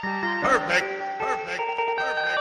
Perfect. Perfect. Perfect.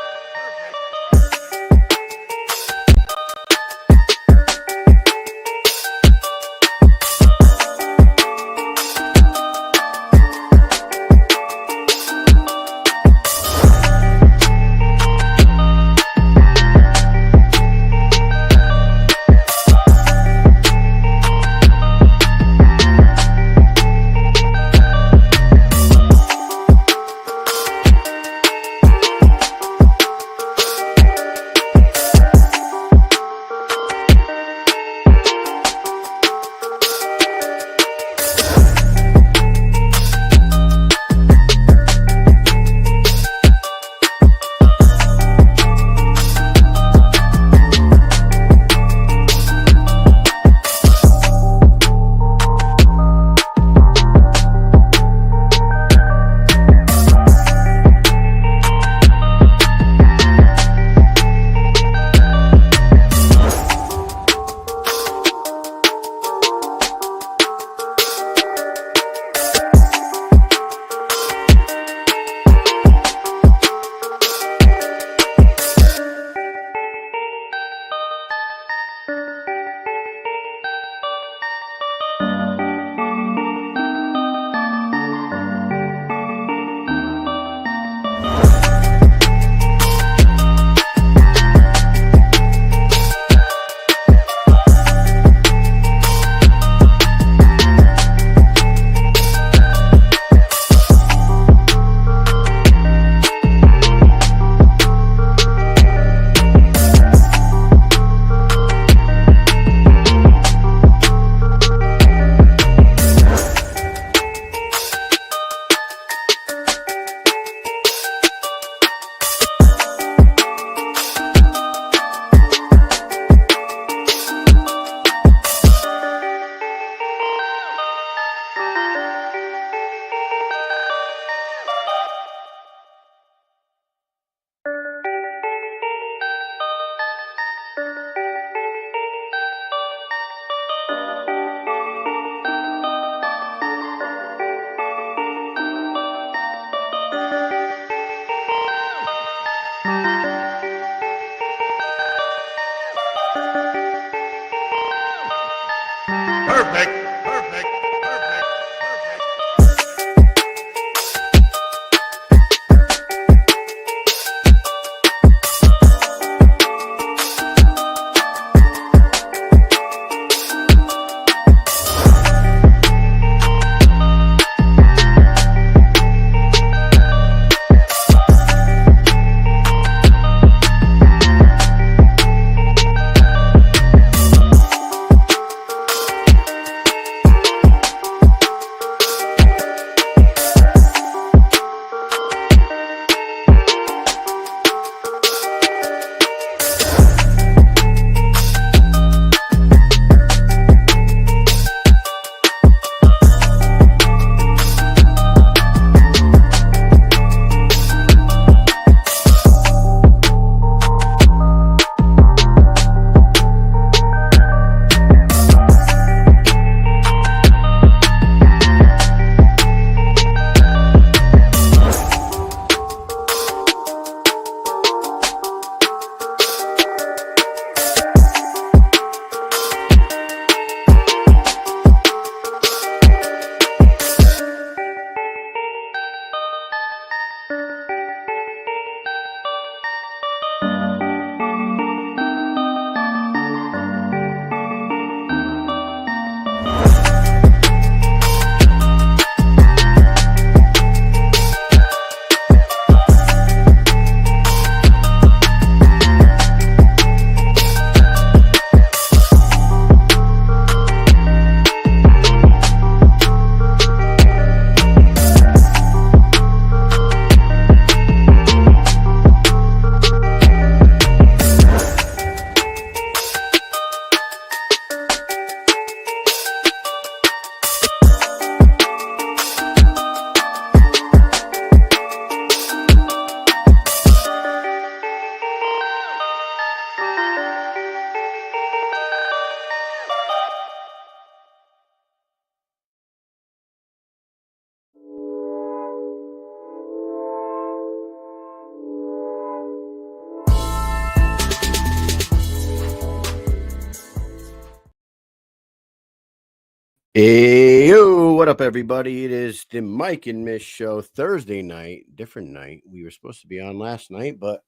Hey, yo, what up, everybody? It is the Mike and Mish show Thursday night, different night. We were supposed to be on last night, but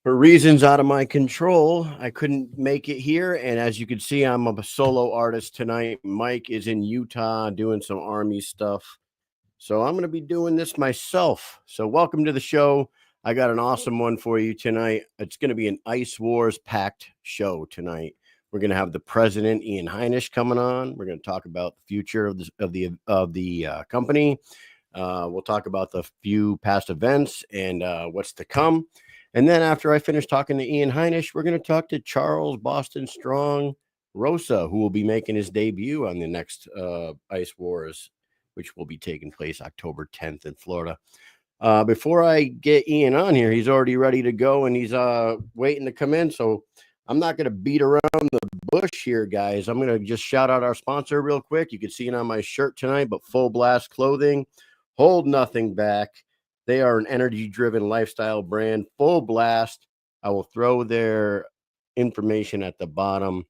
for reasons out of my control, I couldn't make it here. And as you can see, I'm a solo artist tonight. Mike is in Utah doing some Army stuff. So I'm going to be doing this myself. So welcome to the show. I got an awesome one for you tonight. It's going to be an Ice Wars packed show tonight. We're going to have the president, Ian Heinisch, coming on. We're going to talk about the future of the company. We'll talk about the few past events and what's to come. And then after I finish talking to Ian Heinisch, we're going to talk to Charles Boston Strong Rosa, who will be making his debut on the next Ice Wars, which will be taking place October 10th in Florida. Before I get Ian on here, he's already ready to go and he's waiting to come in. So I'm not going to beat around the bush here, guys. I'm going to just shout out our sponsor real quick. You can see it on my shirt tonight, but Full Blast Clothing, hold nothing back. They are an energy-driven lifestyle brand, Full Blast. I will throw their information at the bottom.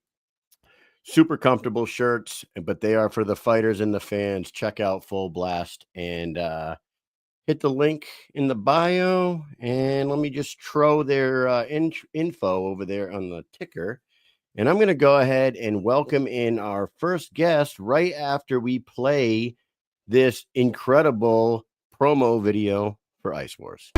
Super comfortable shirts, but they are for the fighters and the fans. Check out Full Blast and hit the link in the bio. And let me just throw their info over there on the ticker. And I'm going to go ahead and welcome in our first guest right after we play this incredible promo video for Ice Wars.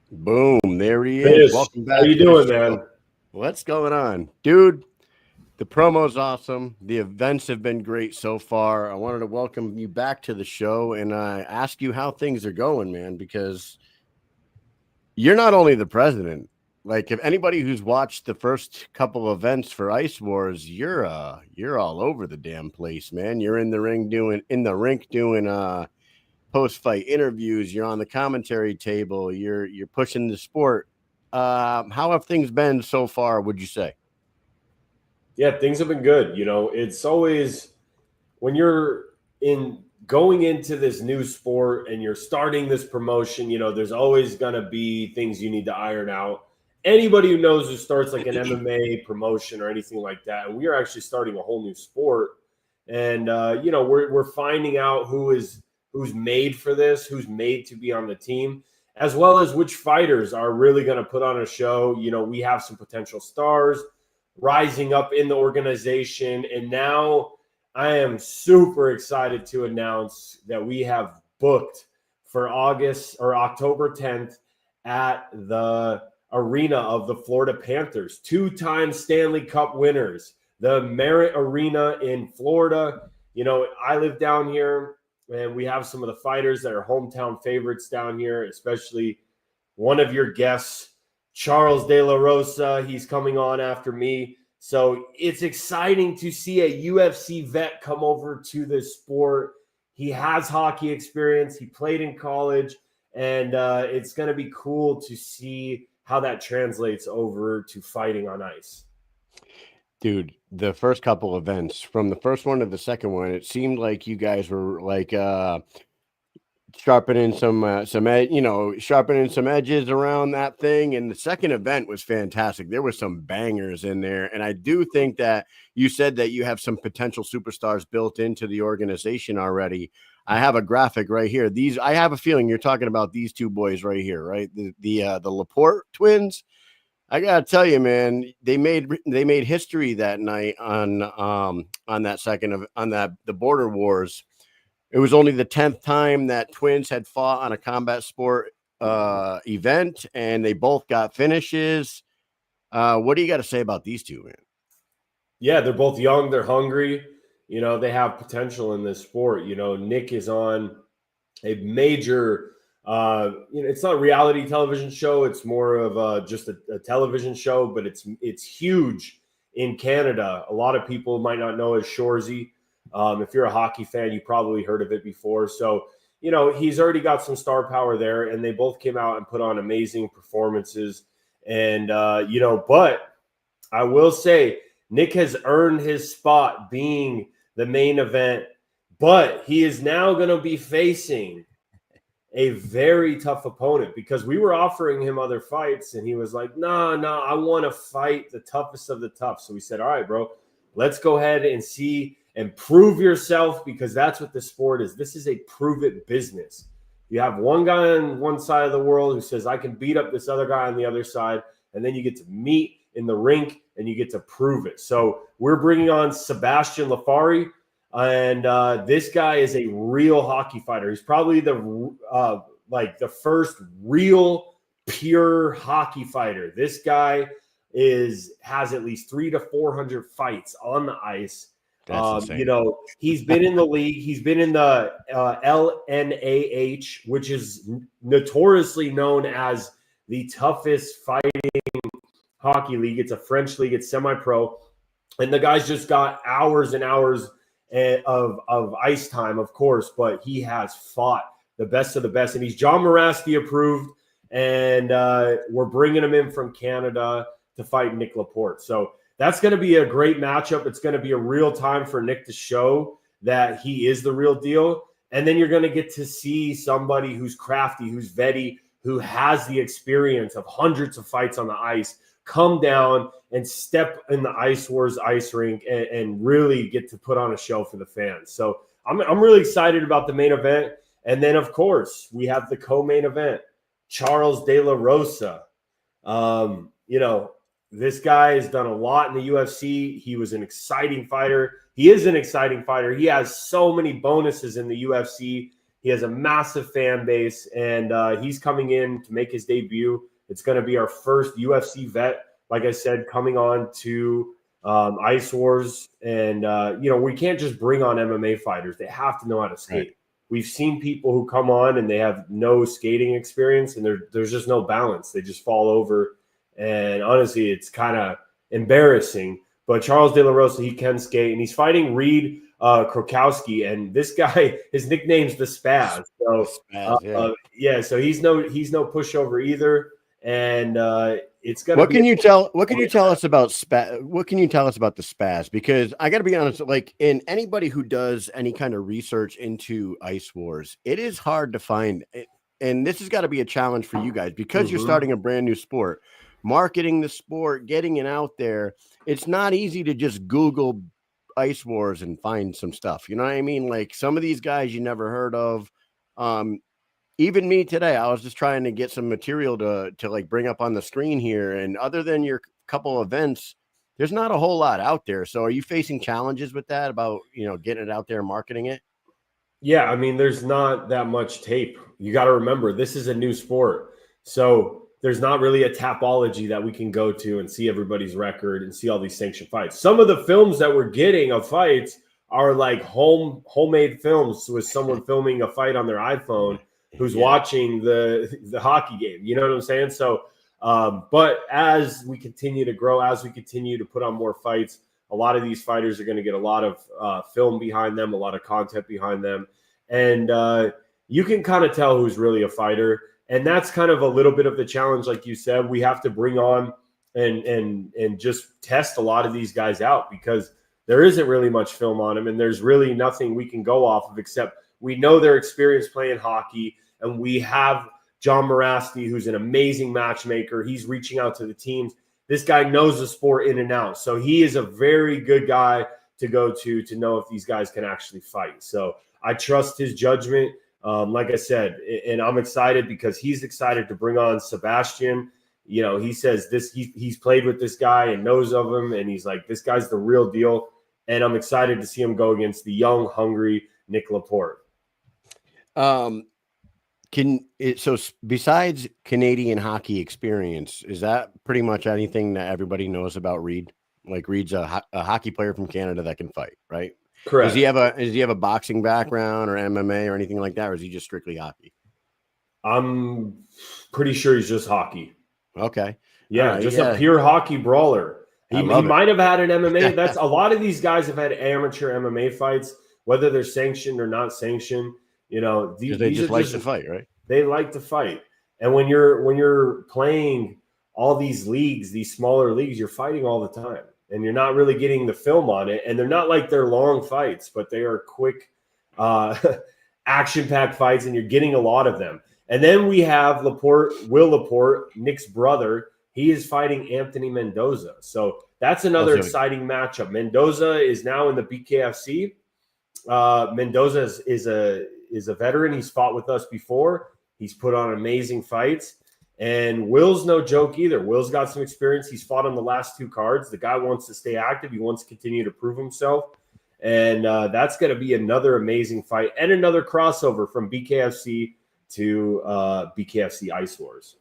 Boom, there he is. Welcome back. How you doing, man? What's going on? Dude, the promo's awesome. The events have been great so far. I wanted to welcome you back to the show and ask you how things are going, man, because you're not only the president. Like, if anybody who's watched the first couple events for Ice Wars, you're all over the damn place, man. You're in the rink doing post-fight interviews. You're on the commentary table. You're pushing the sport. How have things been so far, would you say? Yeah, things have been good. You know, it's always when you're going into this new sport and you're starting this promotion, you know, there's always going to be things you need to iron out. Anybody who knows who starts like an MMA promotion or anything like that, and we are actually starting a whole new sport. And you know, we're finding out who's made for this, who's made to be on the team, as well as which fighters are really going to put on a show. You know, we have some potential stars rising up in the organization. And now I am super excited to announce that we have booked for August or October 10th at the arena of the Florida Panthers, two-time Stanley Cup winners, the Merritt Arena in Florida. You know, I live down here, and we have some of the fighters that are hometown favorites down here, especially one of your guests, Charles De La Rosa. He's coming on after me. So it's exciting to see a UFC vet come over to this sport. He has hockey experience. He played in college. And it's going to be cool to see how that translates over to fighting on ice. Dude, the first couple events, from the first one to the second one, it seemed like you guys were like sharpening sharpening some edges around that thing. And the second event was fantastic. There were some bangers in there, and I do think that you said that you have some potential superstars built into the organization already. I have a graphic right here. I have a feeling you're talking about these two boys right here, right? The Laporte twins. I gotta tell you, man, they made history that night on the border wars. It was only the 10th time that twins had fought on a combat sport event, and they both got finishes. What do you got to say about these two, man? Yeah, they're both young. They're hungry. They have potential in this sport. Nick is on a major, it's not a reality television show. It's more of just a television show, but it's huge in Canada. A lot of people might not know as Shoresy. If you're a hockey fan, you probably heard of it before. So, he's already got some star power there, and they both came out and put on amazing performances. And, but I will say Nick has earned his spot being the main event, but he is now going to be facing a very tough opponent because we were offering him other fights and he was like, no, I want to fight the toughest of the tough. So we said, all right, bro, let's go ahead and see and prove yourself, because that's what the sport is. This is a prove it business. You have one guy on one side of the world who says, I can beat up this other guy on the other side. And then you get to meet in the rink and you get to prove it. So we're bringing on Sebastian Lafari. And this guy is a real hockey fighter. He's probably the first real pure hockey fighter. This guy has at least 300 to 400 fights on the ice. He's been in the league. He's been in the LNAH, which is notoriously known as the toughest fighting hockey league. It's a French league. It's semi-pro. And the guy's just got hours and hours of ice time, of course, but he has fought the best of the best. And he's John Morasky approved. And we're bringing him in from Canada to fight Nick Laporte. So that's going to be a great matchup. It's going to be a real time for Nick to show that he is the real deal. And then you're going to get to see somebody who's crafty, who's vetty, who has the experience of hundreds of fights on the ice, come down and step in the Ice Wars ice rink and really get to put on a show for the fans. So I'm really excited about the main event. And then, of course, we have the co-main event, Charles De La Rosa. This guy has done a lot in the UFC. He was an exciting fighter. He is an exciting fighter. He has so many bonuses in the UFC. He has a massive fan base, and he's coming in to make his debut. It's going to be our first UFC vet, like I said, coming on to Ice Wars. And, we can't just bring on MMA fighters. They have to know how to skate. Right. We've seen people who come on and they have no skating experience, and there's just no balance. They just fall over. And honestly, it's kind of embarrassing. But Charles De La Rosa, he can skate, and he's fighting Reed Krokowski, and this guy, his nickname's the Spaz. So so he's no pushover either. And it's gonna. What can you tell us about Spaz? What can you tell us about the Spaz? Because I got to be honest, like in anybody who does any kind of research into Ice Wars, it is hard to find. And this has got to be a challenge for you guys because you're starting a brand new sport. Marketing the sport, getting it out there, it's not easy to just Google Ice Wars and find some stuff. You know what I mean? Like some of these guys you never heard of. Even me today, I was just trying to get some material to like bring up on the screen here. And other than your couple events, there's not a whole lot out there. So are you facing challenges with that about, getting it out there and marketing it? Yeah, I mean, there's not that much tape. You got to remember, this is a new sport. So there's not really a tapology that we can go to and see everybody's record and see all these sanctioned fights. Some of the films that we're getting of fights are like homemade films with someone filming a fight on their iPhone who's watching the hockey game. You know what I'm saying? So, but as we continue to grow, as we continue to put on more fights, a lot of these fighters are going to get a lot of film behind them, a lot of content behind them. And you can kind of tell who's really a fighter. And that's kind of a little bit of the challenge. Like you said, we have to bring on and just test a lot of these guys out because there isn't really much film on them. And there's really nothing we can go off of except We know they're experienced playing hockey, and we have John Morasti, who's an amazing matchmaker. He's reaching out to the teams. This guy knows the sport in and out. So he is a very good guy to go to know if these guys can actually fight. So I trust his judgment. Like I said, and I'm excited because he's excited to bring on Sebastian. You know, he says he's played with this guy and knows of him, and he's like, this guy's the real deal. And I'm excited to see him go against the young, hungry Nick Laporte. So besides Canadian hockey experience, is that pretty much anything that everybody knows about Reed? Like Reed's a hockey player from Canada that can fight, right? Correct. Does he have a boxing background or MMA or anything like that, or is he just strictly hockey? I'm pretty sure he's just hockey. Okay. Yeah, right, just a pure hockey brawler. He might have had an MMA. That's a lot of these guys have had amateur MMA fights, whether they're sanctioned or not sanctioned. You know, they just like to fight, right? They like to fight. And when you're playing all these leagues, these smaller leagues, you're fighting all the time. And you're not really getting the film on it. And they're not like they're long fights, but they are quick, action-packed fights, and you're getting a lot of them. And then we have Will Laporte, Nick's brother. He is fighting Anthony Mendoza. So that's another exciting matchup. Mendoza is now in the BKFC. Mendoza is a veteran. He's fought with us before. He's put on amazing fights. And Will's no joke either. Will's got some experience. He's fought on the last 2 cards. The guy wants to stay active. He wants to continue to prove himself. And that's going to be another amazing fight and another crossover from BKFC to BKFC Ice Wars.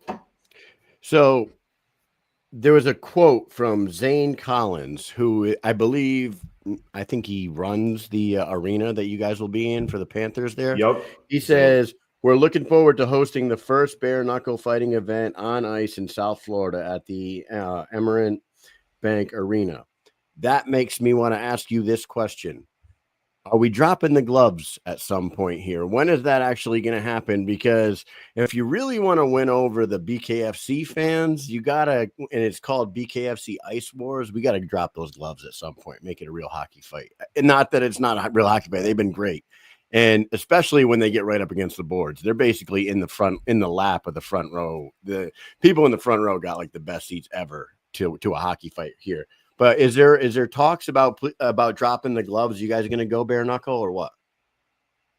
So there was a quote from Zane Collins, who I think he runs the arena that you guys will be in for the Panthers there. Yep. He says, we're looking forward to hosting the first bare knuckle fighting event on ice in South Florida at the Emerald Bank Arena. That makes me want to ask you this question. Are we dropping the gloves at some point here? When is that actually going to happen? Because if you really want to win over the BKFC fans, you got to, and it's called BKFC Ice Wars, we got to drop those gloves at some point, make it a real hockey fight. And not that it's not a real hockey fight. They've been great. And especially when they get right up against the boards, they're basically in the lap of the front row. The people in the front row got like the best seats ever to a hockey fight here. But is there talks about dropping the gloves? You guys are going to go bare knuckle or what?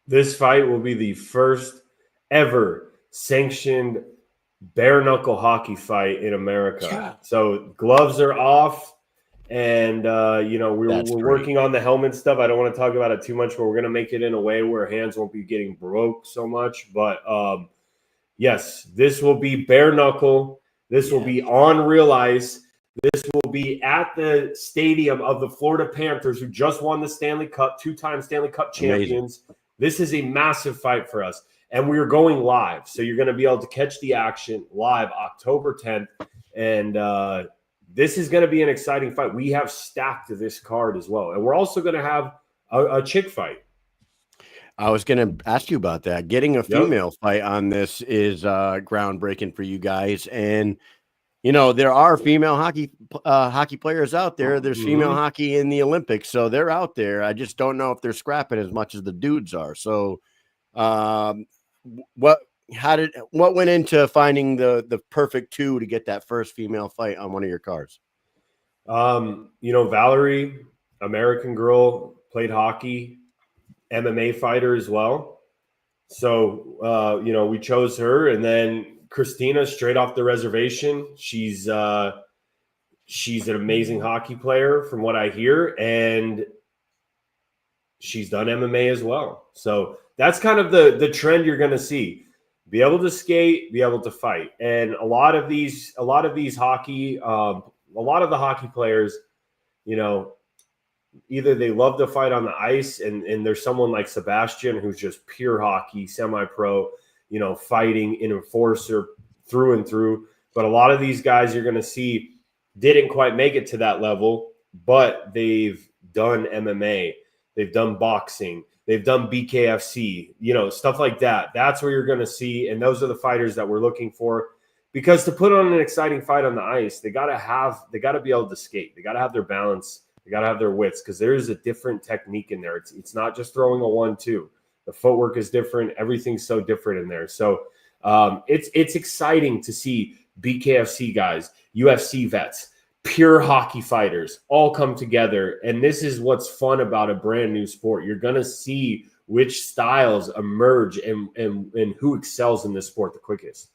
This fight will be the first ever sanctioned bare knuckle hockey fight in America. Yeah. So gloves are off, and we're working on the helmet stuff. I don't want to talk about it too much, but we're going to make it in a way where hands won't be getting broke so much. But yes, this will be bare knuckle. This will be on real ice. This will be at the stadium of the Florida Panthers, who just won the Stanley Cup, 2-time Stanley Cup champions. Amazing. This is a massive fight for us. And we are going live. So you're going to be able to catch the action live October 10th. And this is going to be an exciting fight. We have stacked this card as well. And we're also going to have a chick fight. I was going to ask you about that. Getting a female fight on this is groundbreaking for you guys. And there are female hockey players out there. There's female hockey in the Olympics, so they're out there. I just don't know if they're scrapping as much as the dudes are. So, what went into finding the perfect 2 to get that first female fight on one of your cards? Valerie, American girl, played hockey, MMA fighter as well. So, we chose her, and then Christina, straight off the reservation. She's an amazing hockey player from what I hear, and she's done MMA as well. So that's kind of the trend you're going to see. Be able to skate, be able to fight. And a lot of the hockey players, either they love to fight on the ice, and there's someone like Sebastian who's just pure hockey, semi-pro, fighting in enforcer through and through. But a lot of these guys you're going to see didn't quite make it to that level, but they've done MMA, they've done boxing, they've done BKFC, stuff like that. That's where you're going to see, and those are the fighters that we're looking for. Because to put on an exciting fight on the ice, they got to be able to skate. They got to have their balance. They got to have their wits, because there is a different technique in there. It's not just throwing a 1-2. The footwork is different. Everything's so different in there. So it's exciting to see BKFC guys, UFC vets, pure hockey fighters all come together. And this is what's fun about a brand new sport. You're going to see which styles emerge and who excels in this sport the quickest.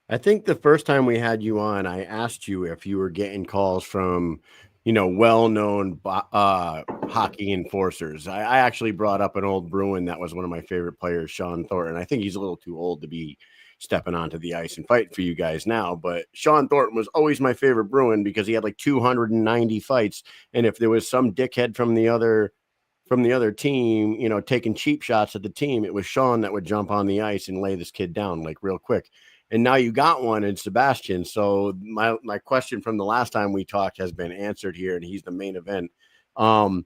I think the first time we had you on, I asked you if you were getting calls from, well-known hockey enforcers. I actually brought up an old Bruin that was one of my favorite players, Sean Thornton. I think he's a little too old to be stepping onto the ice and fighting for you guys now, but Sean Thornton was always my favorite Bruin because he had like 290 fights, and if there was some dickhead from the other team, taking cheap shots at the team, it was Sean that would jump on the ice and lay this kid down like real quick. And now you got one in Sebastian. So my question from the last time we talked has been answered here, and he's the main event. I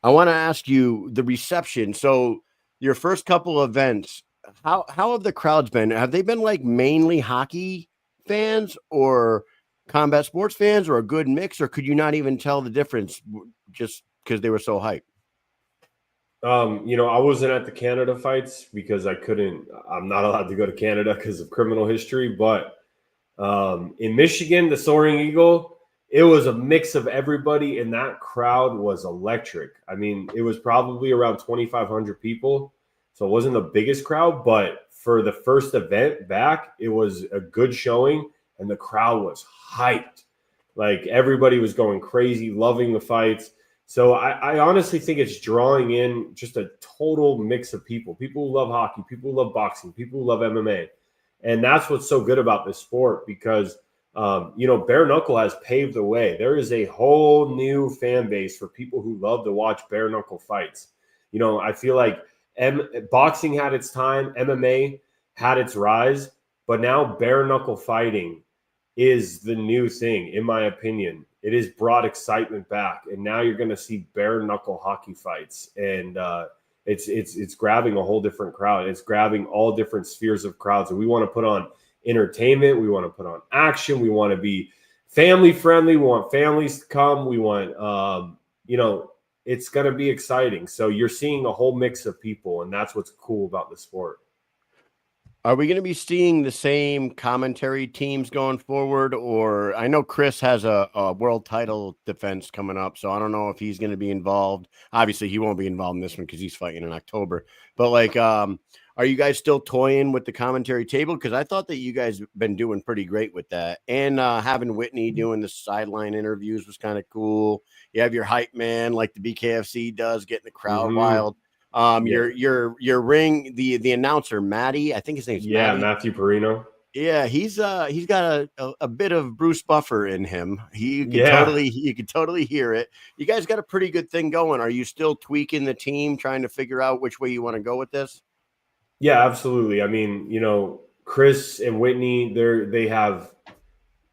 want to ask you the reception. So your first couple of events, how have the crowds been? Have they been like mainly hockey fans or combat sports fans, or a good mix, or could you not even tell the difference just because they were so hyped? I wasn't at the Canada fights because I'm not allowed to go to Canada because of criminal history. But in Michigan, the Soaring Eagle, it was a mix of everybody, and that crowd was electric. I mean, it was probably around 2,500 people. So it wasn't the biggest crowd, but for the first event back, it was a good showing, and the crowd was hyped. Like everybody was going crazy, loving the fights. So I honestly think it's drawing in just a total mix of people who love hockey, people who love boxing, people who love MMA. And that's what's so good about this sport because, bare knuckle has paved the way. There is a whole new fan base for people who love to watch bare knuckle fights. I feel like boxing had its time, MMA had its rise, but now bare knuckle fighting is the new thing, in my opinion. It has brought excitement back, and now you're going to see bare knuckle hockey fights, and it's grabbing a whole different crowd. It's grabbing all different spheres of crowds, and we want to put on entertainment. We want to put on action. We want to be family friendly. We want families to come. We want, it's going to be exciting. So you're seeing a whole mix of people, and that's what's cool about the sport. Are we going to be seeing the same commentary teams going forward? Or I know Chris has a world title defense coming up, so I don't know if he's going to be involved. Obviously, he won't be involved in this one because he's fighting in October. But are you guys still toying with the commentary table? Because I thought that you guys been doing pretty great with that. And having Whitney doing the sideline interviews was kind of cool. You have your hype man like the BKFC does, getting the crowd wild. Your ring, the announcer, Matty, I think his name's Matty. Matthew Perino. Yeah, he's got a bit of Bruce Buffer in him. You could totally hear it. You guys got a pretty good thing going. Are you still tweaking the team, trying to figure out which way you want to go with this? Yeah, absolutely. I mean, Chris and Whitney,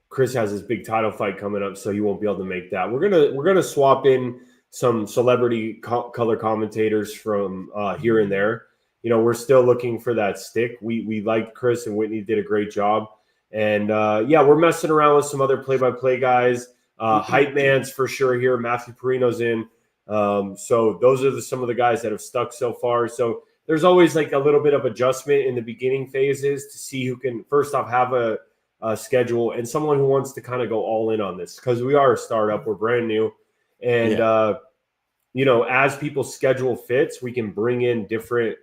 Chris has his big title fight coming up, so he won't be able to make that. We're gonna swap in some celebrity color commentators from here and there. We're still looking for that stick. We like Chris and Whitney did a great job. And we're messing around with some other play-by-play guys. Hype man's for sure here. Matthew Perino's in. So those are some of the guys that have stuck so far. So there's always like a little bit of adjustment in the beginning phases to see who can first off have a schedule and someone who wants to kind of go all in on this because we are a startup. We're brand new. And, as people's schedule fits, we can bring in different,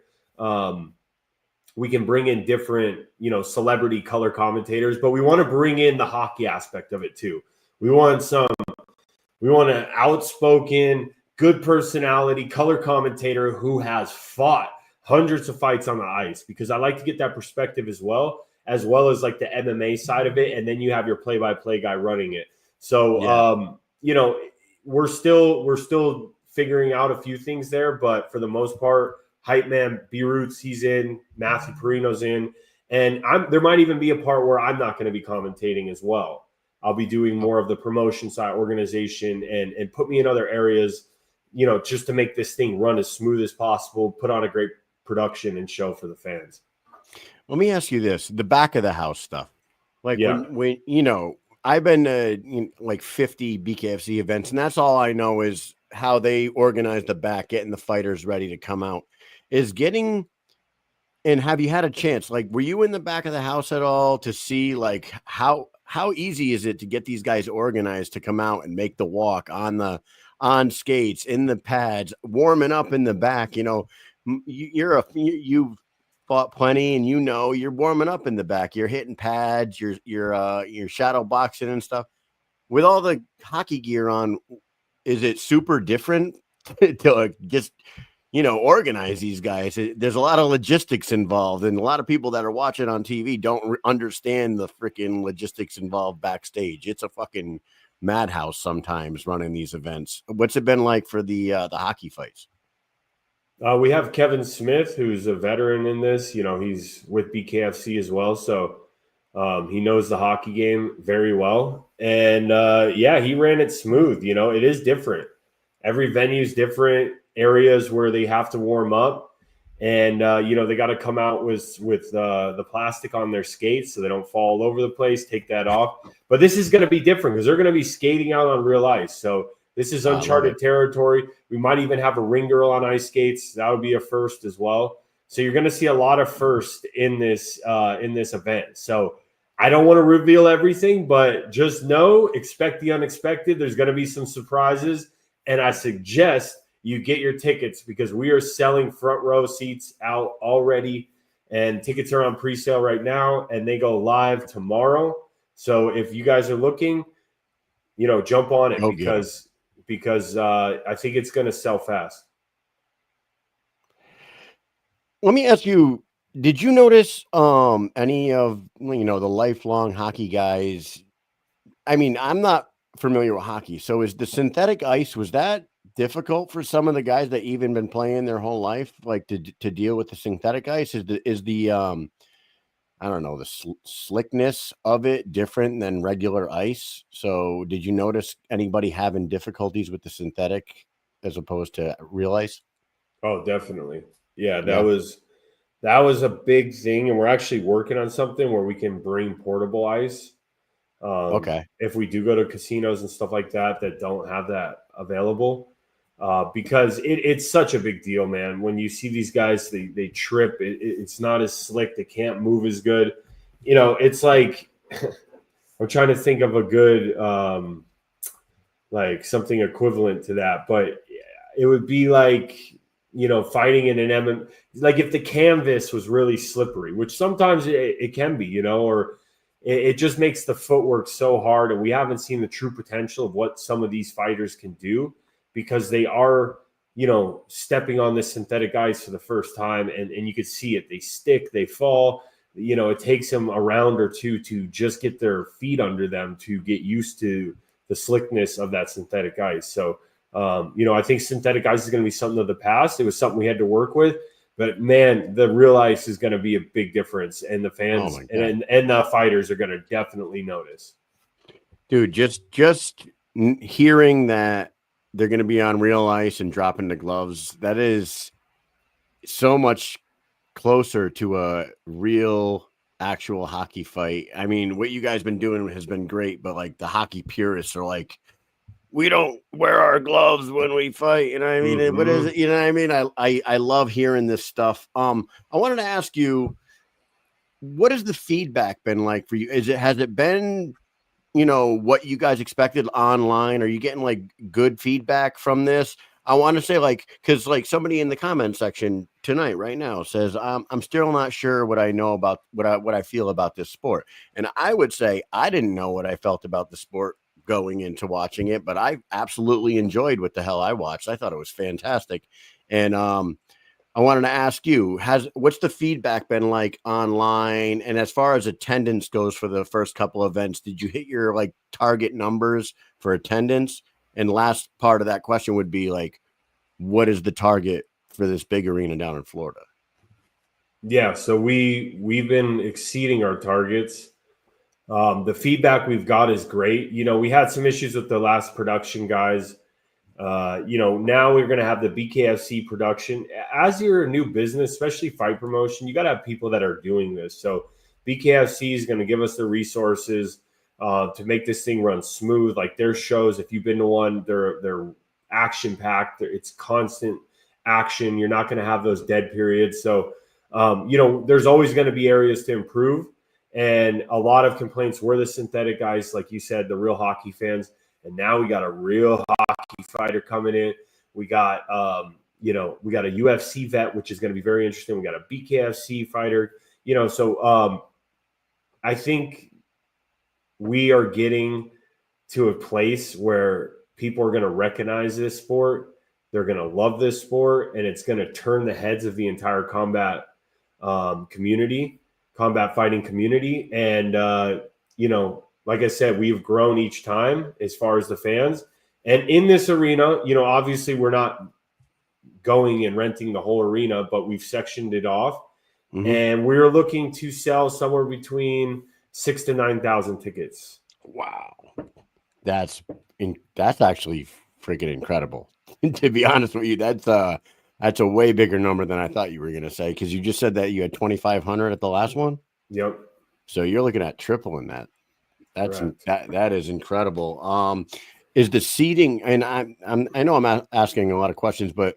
celebrity color commentators, but we want to bring in the hockey aspect of it too. We want an outspoken, good personality color commentator who has fought hundreds of fights on the ice, because I like to get that perspective as well as like the MMA side of it. And then you have your play-by-play guy running it. So, we're still figuring out a few things there, but for the most part, hype man B-Roots, he's in, Matthew Perino's in, and there might even be a part where I'm not going to be commentating as well. I'll be doing more of the promotion side, organization, and put me in other areas, just to make this thing run as smooth as possible, put on a great production and show for the fans. Let me ask you this, the back of the house stuff. When I've been to like 50 BKFC events, and that's all I know is how they organize the back, getting the fighters ready to come out. is getting. And have you had a chance? Like, were you in the back of the house at all to see like how easy is it to get these guys organized to come out and make the walk on skates in the pads, warming up in the back? You know, you've fought plenty, and you're warming up in the back. You're hitting pads. You're shadow boxing and stuff with all the hockey gear on. Is it super different to just organize these guys? There's a lot of logistics involved, and a lot of people that are watching on TV don't understand the freaking logistics involved backstage. It's a fucking madhouse sometimes running these events. What's it been like for the hockey fights? We have Kevin Smith, who's a veteran in this. He's with BKFC as well, so he knows the hockey game very well. And he ran it smooth. It is different. Every venue is different. Areas where they have to warm up, and they got to come out with the plastic on their skates so they don't fall all over the place. Take that off. But this is going to be different because they're going to be skating out on real ice. So this is uncharted territory. We might even have a ring girl on ice skates. That would be a first as well. So you're going to see a lot of first in this event. So I don't want to reveal everything, but just expect the unexpected. There's going to be some surprises, and I suggest you get your tickets because we are selling front row seats out already, and tickets are on pre-sale right now, and they go live tomorrow. So if you guys are looking, jump on it because I think it's going to sell fast. Let me ask you, did you notice any of the lifelong hockey guys? I mean, I'm not familiar with hockey, so is the synthetic ice, was that difficult for some of the guys that even been playing their whole life, like to deal with the synthetic ice? Is the I don't know, the slickness of it different than regular ice? So did you notice anybody having difficulties with the synthetic as opposed to real ice? Oh, definitely. Yeah, that was a big thing, and we're actually working on something where we can bring portable ice. Okay. If we do go to casinos and stuff like that don't have that available. Because it's such a big deal, man. When you see these guys, they trip. It's not as slick. They can't move as good. It's like I'm trying to think of a good like something equivalent to that, but it would be like fighting in an like if the canvas was really slippery, which sometimes it can be, or it just makes the footwork so hard, and we haven't seen the true potential of what some of these fighters can do, because they are, stepping on this synthetic ice for the first time, and you could see it. They stick, they fall. It takes them a round or two to just get their feet under them to get used to the slickness of that synthetic ice. So, I think synthetic ice is going to be something of the past. It was something we had to work with. But, man, the real ice is going to be a big difference, and the fans and the fighters are going to definitely notice. Dude, just hearing that they're going to be on real ice and dropping the gloves, that is so much closer to a real actual hockey fight. I mean, what you guys been doing has been great, but like the hockey purists are like, we don't wear our gloves when we fight. You know what I mean? Mm-hmm. What is it? You know what I mean? I love hearing this stuff. I wanted to ask you, what has the feedback been like for you? Has it been what you guys expected online? Are you getting like good feedback from this? I want to say because somebody in the comment section tonight right now says, I'm still not sure what I know about what I feel about this sport. And I would say I didn't know what I felt about the sport going into watching it, but I absolutely enjoyed what the hell I watched. I thought it was fantastic. And I wanted to ask you, what's the feedback been like online? And as far as attendance goes for the first couple events, did you hit your target numbers for attendance? And last part of that question would be what is the target for this big arena down in Florida? Yeah, so we've been exceeding our targets. The feedback we've got is great. We had some issues with the last production guys. Now we're going to have the BKFC production. As you're a new business, especially fight promotion, you got to have people that are doing this. So BKFC is going to give us the resources to make this thing run smooth. Like their shows, if you've been to one, they're action packed. It's constant action. You're not going to have those dead periods. So, there's always going to be areas to improve. And a lot of complaints were the synthetic guys, like you said, the real hockey fans. And now we got a real hockey fighter coming in. We got, we got a UFC vet, which is going to be very interesting. We got a BKFC fighter, so I think we are getting to a place where people are going to recognize this sport. They're going to love this sport, and it's going to turn the heads of the entire combat fighting community. And, like I said, we've grown each time as far as the fans. And in this arena, obviously we're not going and renting the whole arena, but we've sectioned it off. Mm-hmm. And we're looking to sell somewhere between 6,000 to 9,000 tickets. Wow. That's actually freaking incredible. To be honest with you, that's a way bigger number than I thought you were going to say, because you just said that you had 2,500 at the last one. Yep. So you're looking at tripling that. That is incredible. Is the seating, and I know I'm asking a lot of questions, but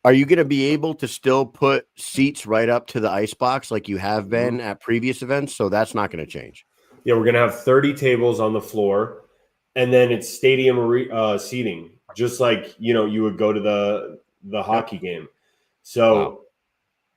are you going to be able to still put seats right up to the ice box like you have been at previous events? So that's not going to change. Yeah, we're going to have 30 tables on the floor, and then it's stadium seating, just like you would go to the hockey game. So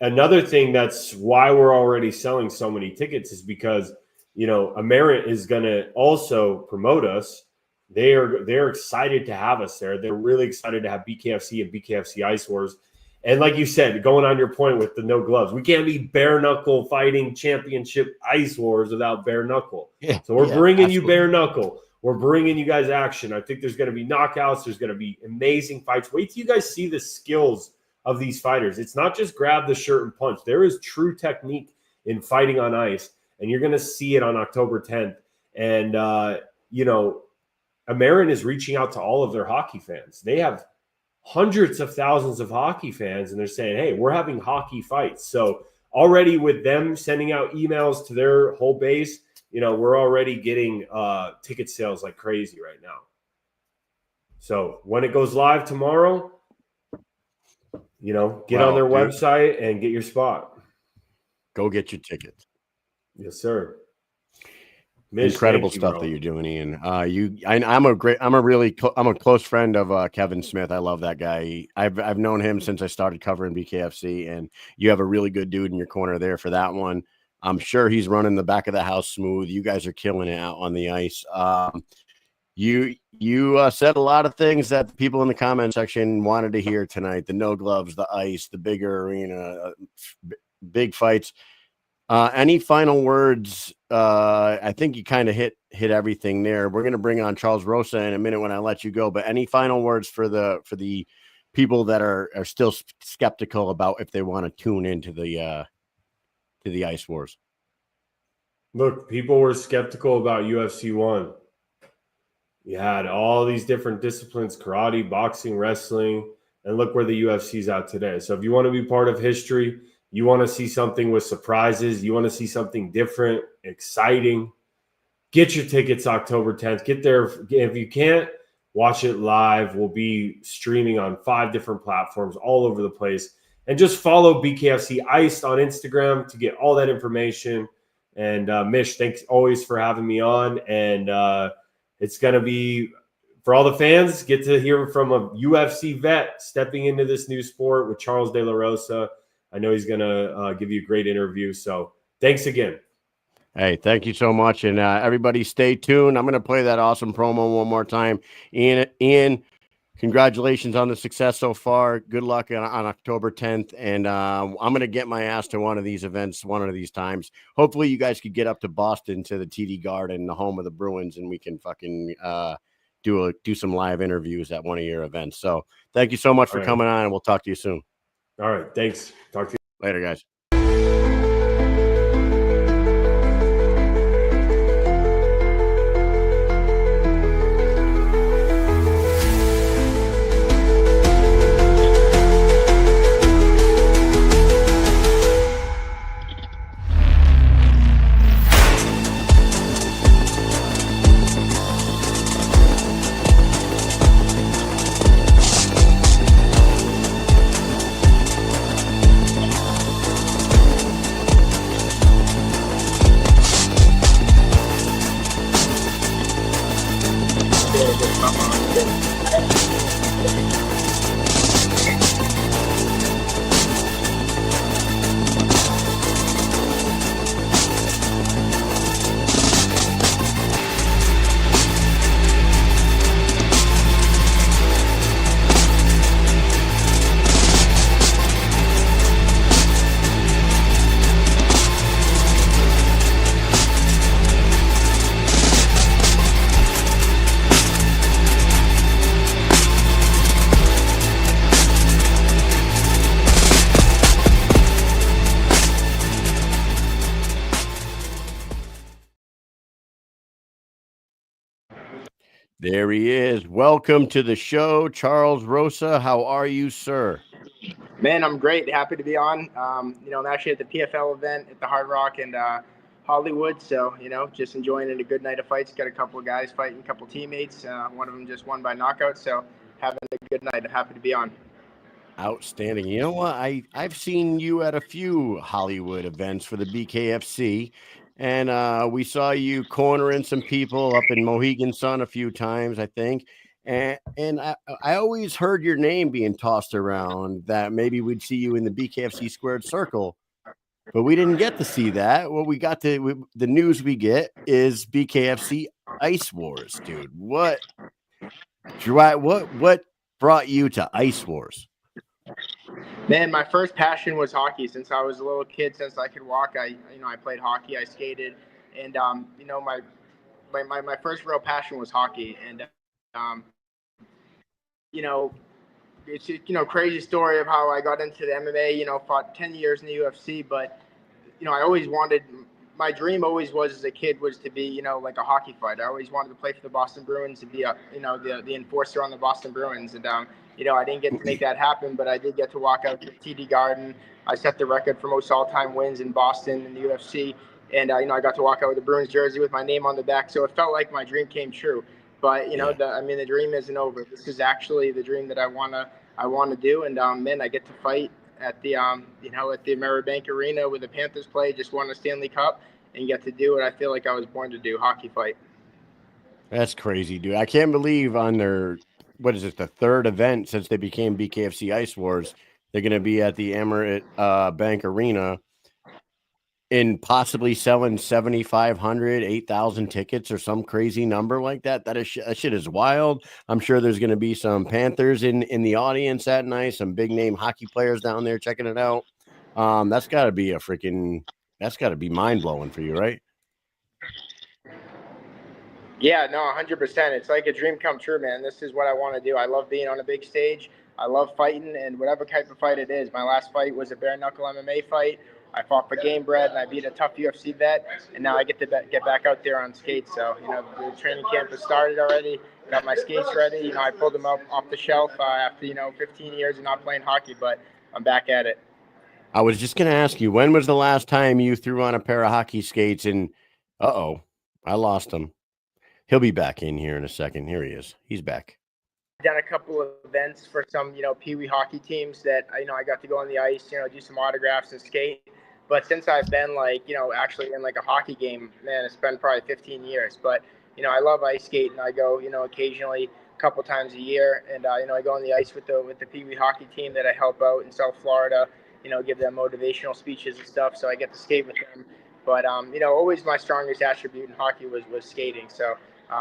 Another thing that's why we're already selling so many tickets is because Amerit is going to also promote us. They're excited to have us there. They're really excited to have BKFC and BKFC Ice Wars. And like you said, going on your point with the no gloves, we can't be bare knuckle fighting championship Ice Wars without bare knuckle. Yeah, so we're bringing you bare knuckle. We're bringing you guys action. I think there's going to be knockouts. There's going to be amazing fights. Wait till you guys see the skills of these fighters. It's not just grab the shirt and punch. There is true technique in fighting on ice, and you're going to see it on October 10th. And, Amerit is reaching out to all of their hockey fans. They have hundreds of thousands of hockey fans, and they're saying, hey, we're having hockey fights. So already with them sending out emails to their whole base, we're already getting ticket sales like crazy right now. So when it goes live tomorrow, get on their website and get your spot. Go get your tickets. Yes, sir. Mish, incredible stuff that you're doing, Ian. I'm a close friend of Kevin Smith. I love that guy. I've known him since I started covering BKFC, and you have a really good dude in your corner there for that one. I'm sure he's running the back of the house smooth. You guys are killing it out on the ice. You said a lot of things that the people in the comment section wanted to hear tonight. The no gloves, the ice, the bigger arena, big fights. Any final words? I think you kind of hit everything there. We're going to bring on Charles Rosa in a minute when I let you go, but any final words for the people that are still skeptical about if they want to tune into the Ice Wars? Look, people were skeptical about UFC 1. You had all these different disciplines: karate, boxing, wrestling, and look where the UFC's at today. So if you want to be part of history, you want to see something with surprises, you want to see something different, exciting, get your tickets October 10th. Get there. If you can't, watch it live. We'll be streaming on 5 different platforms all over the place. And just follow BKFC Iced on Instagram to get all that information. And Mish, thanks always for having me on. And it's going to be, for all the fans, get to hear from a UFC vet stepping into this new sport with Charles De La Rosa. I know he's going to give you a great interview. So thanks again. Hey, thank you so much. And everybody stay tuned. I'm going to play that awesome promo one more time. Ian, congratulations on the success so far. Good luck on October 10th. And I'm going to get my ass to one of these events one of these times. Hopefully you guys could get up to Boston to the TD Garden, the home of the Bruins, and we can fucking do some live interviews at one of your events. So thank you so much for coming on, and we'll talk to you soon. All right. Thanks. Talk to you later, guys. There he is. Welcome to the show, Charles Rosa. How are you, sir? Man, I'm great. Happy to be on. I'm actually at the PFL event at the Hard Rock and Hollywood. So, just enjoying it. A good night of fights. Got a couple of guys fighting, a couple teammates. One of them just won by knockout. So, having a good night. Happy to be on. Outstanding. You know what? I've seen you at a few Hollywood events for the BKFC, and we saw you cornering some people up in Mohegan Sun a few times, I think. And I always heard your name being tossed around that maybe we'd see you in the BKFC squared circle, but we didn't get to see that. What we got the news we get is BKFC Ice Wars, dude. What brought you to Ice Wars? Man, my first passion was hockey. Since I was a little kid, since I could walk, I played hockey. I skated, and my first real passion was hockey. And it's crazy story of how I got into the MMA. Fought 10 years in the UFC, but I always wanted. My dream always was as a kid was to be like a hockey fighter. I always wanted to play for the Boston Bruins and be the enforcer on the Boston Bruins. And I didn't get to make that happen, but I did get to walk out to TD Garden. I set the record for most all-time wins in Boston in the UFC, and I got to walk out with a Bruins jersey with my name on the back. So it felt like my dream came true. But the dream isn't over. This is actually the dream that I wanna do, and man, I get to fight at the at the Ameribank Arena where the Panthers play. Just won a Stanley Cup and get to do what I feel like I was born to do: hockey fight. That's crazy, dude. I can't believe on their the third event since they became BKFC Ice Wars, they're going to be at the Amerit Bank Arena and possibly selling 7,500, 8,000 tickets or some crazy number like that. That shit is wild. I'm sure there's going to be some Panthers in the audience that night, some big name hockey players down there checking it out. That's got to be mind blowing for you, right? Yeah, no, 100%. It's like a dream come true, man. This is what I want to do. I love being on a big stage. I love fighting, and whatever type of fight it is. My last fight was a bare knuckle MMA fight. I fought for game bread, and I beat a tough UFC vet, and now I get to get back out there on skates. So, the training camp has started already. Got my skates ready. I pulled them up off the shelf after 15 years of not playing hockey, but I'm back at it. I was just going to ask you, when was the last time you threw on a pair of hockey skates? And I lost him. He'll be back in here in a second. Here he is. He's back. Done a couple of events for some, Pee-wee hockey teams that, I got to go on the ice, do some autographs and skate. But since I've been actually in like a hockey game, man, it's been probably 15 years. But, I love ice skating. I go, occasionally a couple times a year. And, I go on the ice with the Pee-wee hockey team that I help out in South Florida, give them motivational speeches and stuff. So I get to skate with them. But, always my strongest attribute in hockey was skating. So,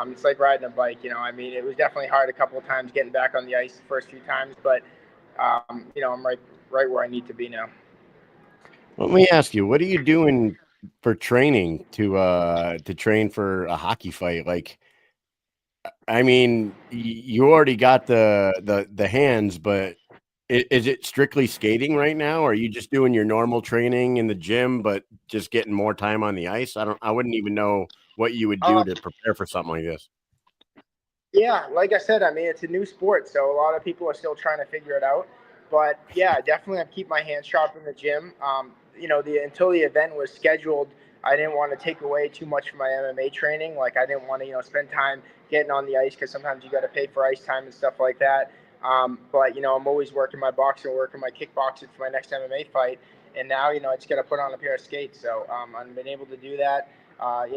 it's like riding a bike, it was definitely hard a couple of times getting back on the ice the first few times, but, I'm right where I need to be now. Let me ask you, what are you doing for training to train for a hockey fight? Like, I mean, you already got the hands, but is it strictly skating right now? Or are you just doing your normal training in the gym, but just getting more time on the ice? I wouldn't even know what you would do to prepare for something like this. Yeah, like I said, it's a new sport, so a lot of people are still trying to figure it out. But yeah, definitely I keep my hands sharp in the gym. Until the event was scheduled, I didn't want to take away too much from my MMA training. Like I didn't want to, spend time getting on the ice because sometimes you got to pay for ice time and stuff like that. But I'm always working my boxing, working my kickboxing for my next MMA fight. And now, I just got to put on a pair of skates. So I've been able to do that. I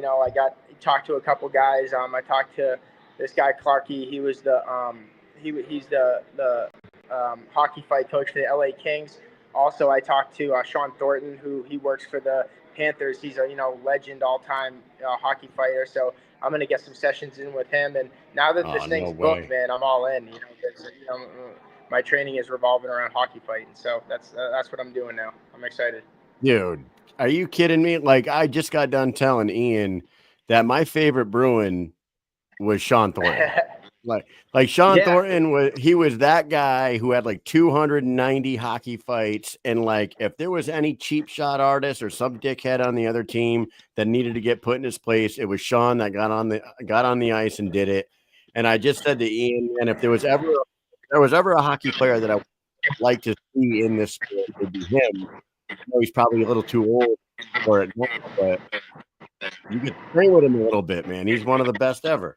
talked to a couple guys. I talked to this guy Clarkey. He was he's the hockey fight coach for the LA Kings. Also, I talked to Sean Thornton, who he works for the Panthers. He's a legend, all-time hockey fighter. So I'm gonna get some sessions in with him. And now that this thing's booked, man, I'm all in. My training is revolving around hockey fighting. So that's what I'm doing now. I'm excited. Dude, are you kidding me? Like I just got done telling Ian that my favorite Bruin was Sean Thornton. like Sean Thornton was that guy who had like 290 hockey fights, and like if there was any cheap shot artist or some dickhead on the other team that needed to get put in his place, it was Sean that got on the ice and did it. And I just said to Ian, and if there was ever a hockey player that I would like to see in this sport, it would be him. I know he's probably a little too old for it now, but you could train with him a little bit, man. He's one of the best ever.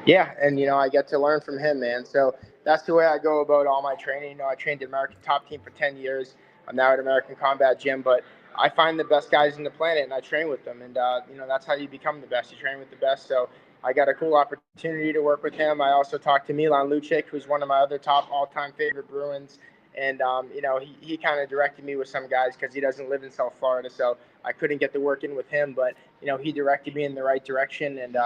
Yeah, and I get to learn from him, man. So that's the way I go about all my training. I trained at American Top Team for 10 years. I'm now at American Combat Gym, but I find the best guys on the planet and I train with them. And that's how you become the best. You train with the best. So I got a cool opportunity to work with him. I also talked to Milan Lucic, who's one of my other top all-time favorite Bruins. And he kind of directed me with some guys because he doesn't live in South Florida, so I couldn't get to work in with him. But he directed me in the right direction. And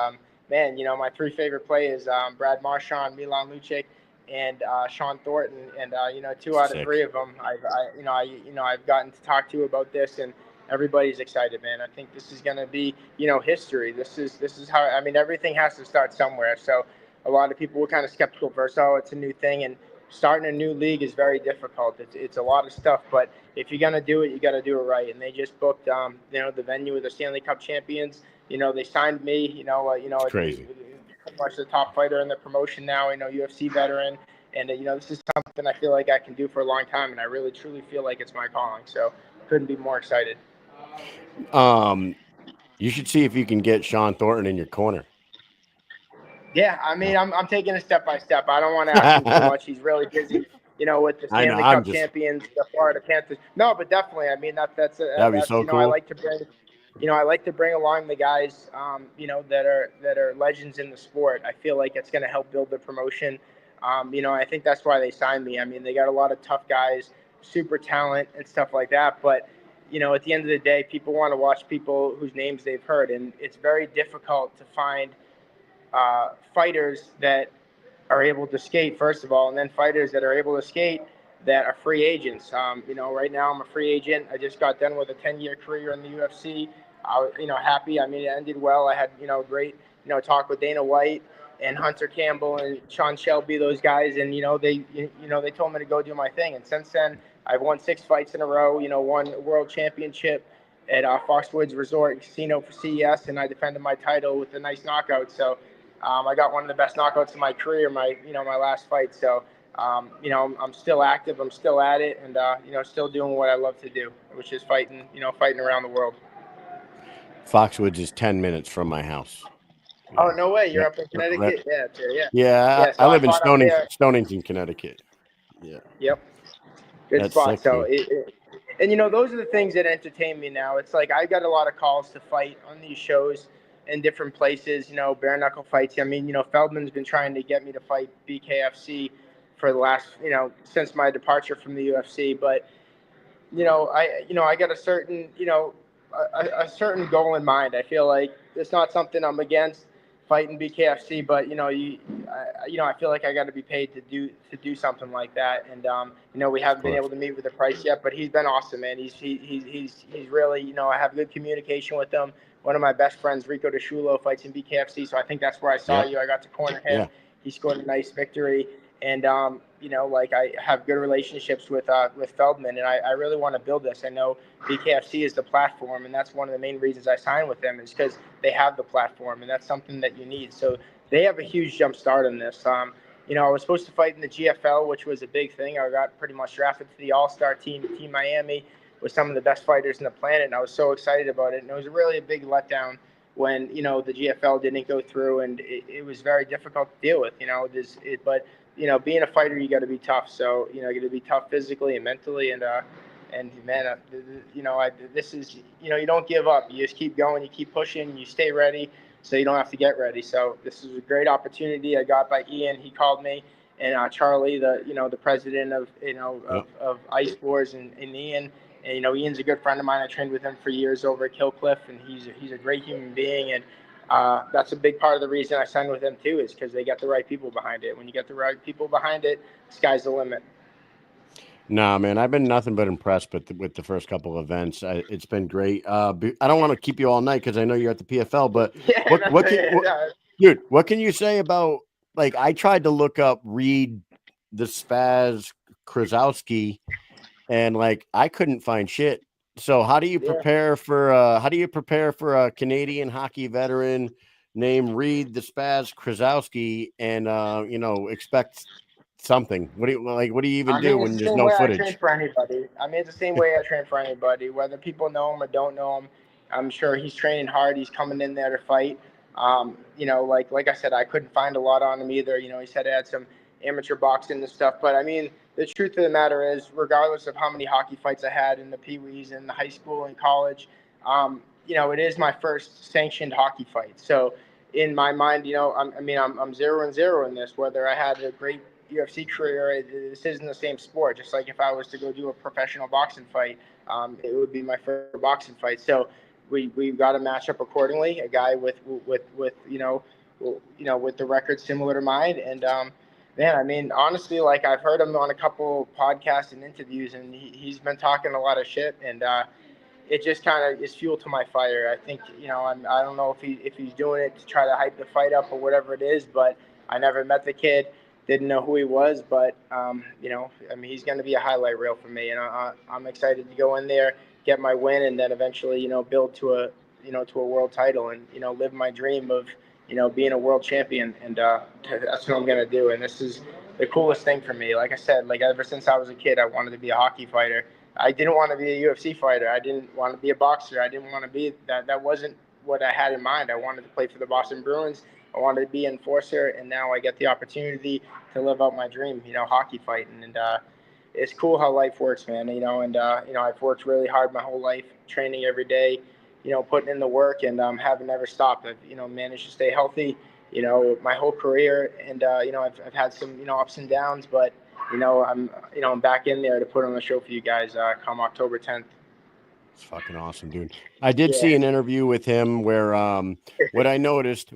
man, my three favorite players, Brad Marchand, Milan Lucic, and Sean Thornton. And two out of three of them, I've gotten to talk to about this, and everybody's excited, man. I think this is going to be, history. This is how. I mean, everything has to start somewhere. So a lot of people were kind of skeptical first. Oh, it's a new thing, and starting a new league is very difficult. It's a lot of stuff, but if you're gonna do it, you got to do it right. And they just booked, the venue of the Stanley Cup champions. They signed me. It's crazy. Pretty much the top fighter in the promotion now. UFC veteran, and this is something I feel like I can do for a long time, and I really truly feel like it's my calling. So couldn't be more excited. You should see if you can get Sean Thornton in your corner. Yeah, I mean, I'm taking it step by step. I don't want to ask him too much. He's really busy, with the Stanley Cup champions, the Florida Panthers. No, but definitely, I mean, that'd be so cool. I like to bring along the guys, that are legends in the sport. I feel like it's going to help build the promotion. I think that's why they signed me. I mean, they got a lot of tough guys, super talent and stuff like that. But at the end of the day, people want to watch people whose names they've heard, and it's very difficult to find fighters that are able to skate, first of all, and then fighters that are able to skate that are free agents. Right now I'm a free agent. I just got done with a 10-year career in the UFC. I was, happy. I mean, it ended well. I had, great, talk with Dana White and Hunter Campbell and Sean Shelby, those guys, and they told me to go do my thing. And since then, I've won 6 fights in a row. Won a world championship at Foxwoods Resort and Casino for CES, and I defended my title with a nice knockout. So I got one of the best knockouts of my career, my last fight. So, I'm still active. I'm still at it, and still doing what I love to do, which is fighting around the world. Foxwoods is 10 minutes from my house. Oh, no way! You're up in Connecticut? Yeah. So I live in Stonington, Connecticut. Yeah. Yep. Good That's spot. sexy. So, those are the things that entertain me now. It's like I got a lot of calls to fight on these shows in different places, bare knuckle fights. I mean, Feldman's been trying to get me to fight BKFC for the last, since my departure from the UFC. But, I got a certain, a certain goal in mind. I feel like it's not something I'm against fighting BKFC, but I feel like I got to be paid to do something like that. And we haven't been able to meet with the price yet, but he's been awesome, man. He's really, I have good communication with him. One of my best friends, Rico DeShulo, fights in BKFC, so I think that's where I saw you. I got to corner him. Yeah. He scored a nice victory, and I have good relationships with Feldman, and I really want to build this. I know BKFC is the platform, and that's one of the main reasons I signed with them is because they have the platform, and that's something that you need. So they have a huge jump start on this. I was supposed to fight in the GFL, which was a big thing. I got pretty much drafted to the All-Star team, Team Miami, with some of the best fighters in the planet, and I was so excited about it. And it was really a big letdown when, the GFL didn't go through, and it was very difficult to deal with, but being a fighter, you got to be tough. So, you got to be tough physically and mentally, and man, this is, you don't give up. You just keep going, you keep pushing, you stay ready, so you don't have to get ready. So this is a great opportunity I got by Ian. He called me, and Charlie, the president of, of Ice Wars, and Ian. And, Ian's a good friend of mine. I trained with him for years over at Killcliff, and he's a great human being. And that's a big part of the reason I signed with them too, is because they got the right people behind it. When you get the right people behind it, sky's the limit. Nah, man, I've been nothing but impressed with the first couple of events. It's been great. I don't want to keep you all night because I know you're at the PFL, but dude, what can you say about, like, I tried to look up Reed the Spaz Krasowski, and like I couldn't find shit. So how do you prepare for a Canadian hockey veteran name Reed the Spaz Krasowski and expect something. What do you even do when there's no I footage? train for anybody. I mean, it's the same way I train for anybody, whether people know him or don't know him. I'm sure he's training hard. He's coming in there to fight. Like I said, I couldn't find a lot on him either. He said he had some amateur boxing and stuff. But I mean, the truth of the matter is, regardless of how many hockey fights I had in the Pee Wees and the high school and college, it is my first sanctioned hockey fight. So in my mind, I'm 0-0 in this. Whether I had a great UFC career, this isn't the same sport. Just like if I was to go do a professional boxing fight, it would be my first boxing fight. So we've got to match up accordingly. A guy with the record similar to mine, and man, I mean, honestly, like I've heard him on a couple podcasts and interviews, and he's been talking a lot of shit, and it just kind of is fuel to my fire. I think I don't know if he's doing it to try to hype the fight up or whatever it is, but I never met the kid, didn't know who he was, but I mean, he's going to be a highlight reel for me, and I'm excited to go in there, get my win, and then eventually build to a world title, and live my dream of being a world champion, and that's what I'm going to do. And this is the coolest thing for me. Like I said, like ever since I was a kid, I wanted to be a hockey fighter. I didn't want to be a UFC fighter. I didn't want to be a boxer. I didn't want to be that. That wasn't what I had in mind. I wanted to play for the Boston Bruins. I wanted to be an enforcer, and now I get the opportunity to live out my dream, hockey fighting. And it's cool how life works, man. I've worked really hard my whole life, training every day, putting in the work, and haven't never stopped. I've managed to stay healthy, my whole career, and I've had some ups and downs, but I'm back in there to put on a show for you guys come October 10th. It's fucking awesome, dude. I did see an interview with him where what I noticed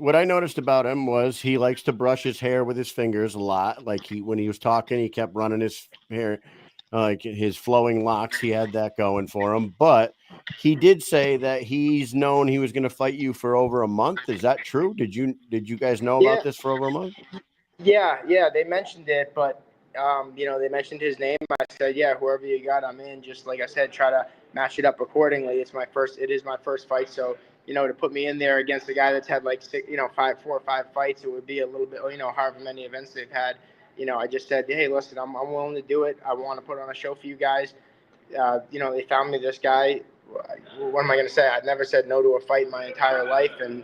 about him was he likes to brush his hair with his fingers a lot. Like when he was talking, he kept running his hair, like his flowing locks. He had that going for him. But he did say that he's known he was going to fight you for over a month. Is that true? Did you guys know about this for over a month? Yeah, they mentioned it, but they mentioned his name. I said, yeah, whoever you got, I'm in. Just like I said, try to match it up accordingly. It is my first fight, so to put me in there against a guy that's had like 4 or 5 fights, it would be a little bit, however many events they've had. I just said, hey, listen, I'm willing to do it. I want to put on a show for you guys. They found me this guy. What am I going to say? I've never said no to a fight in my entire life, and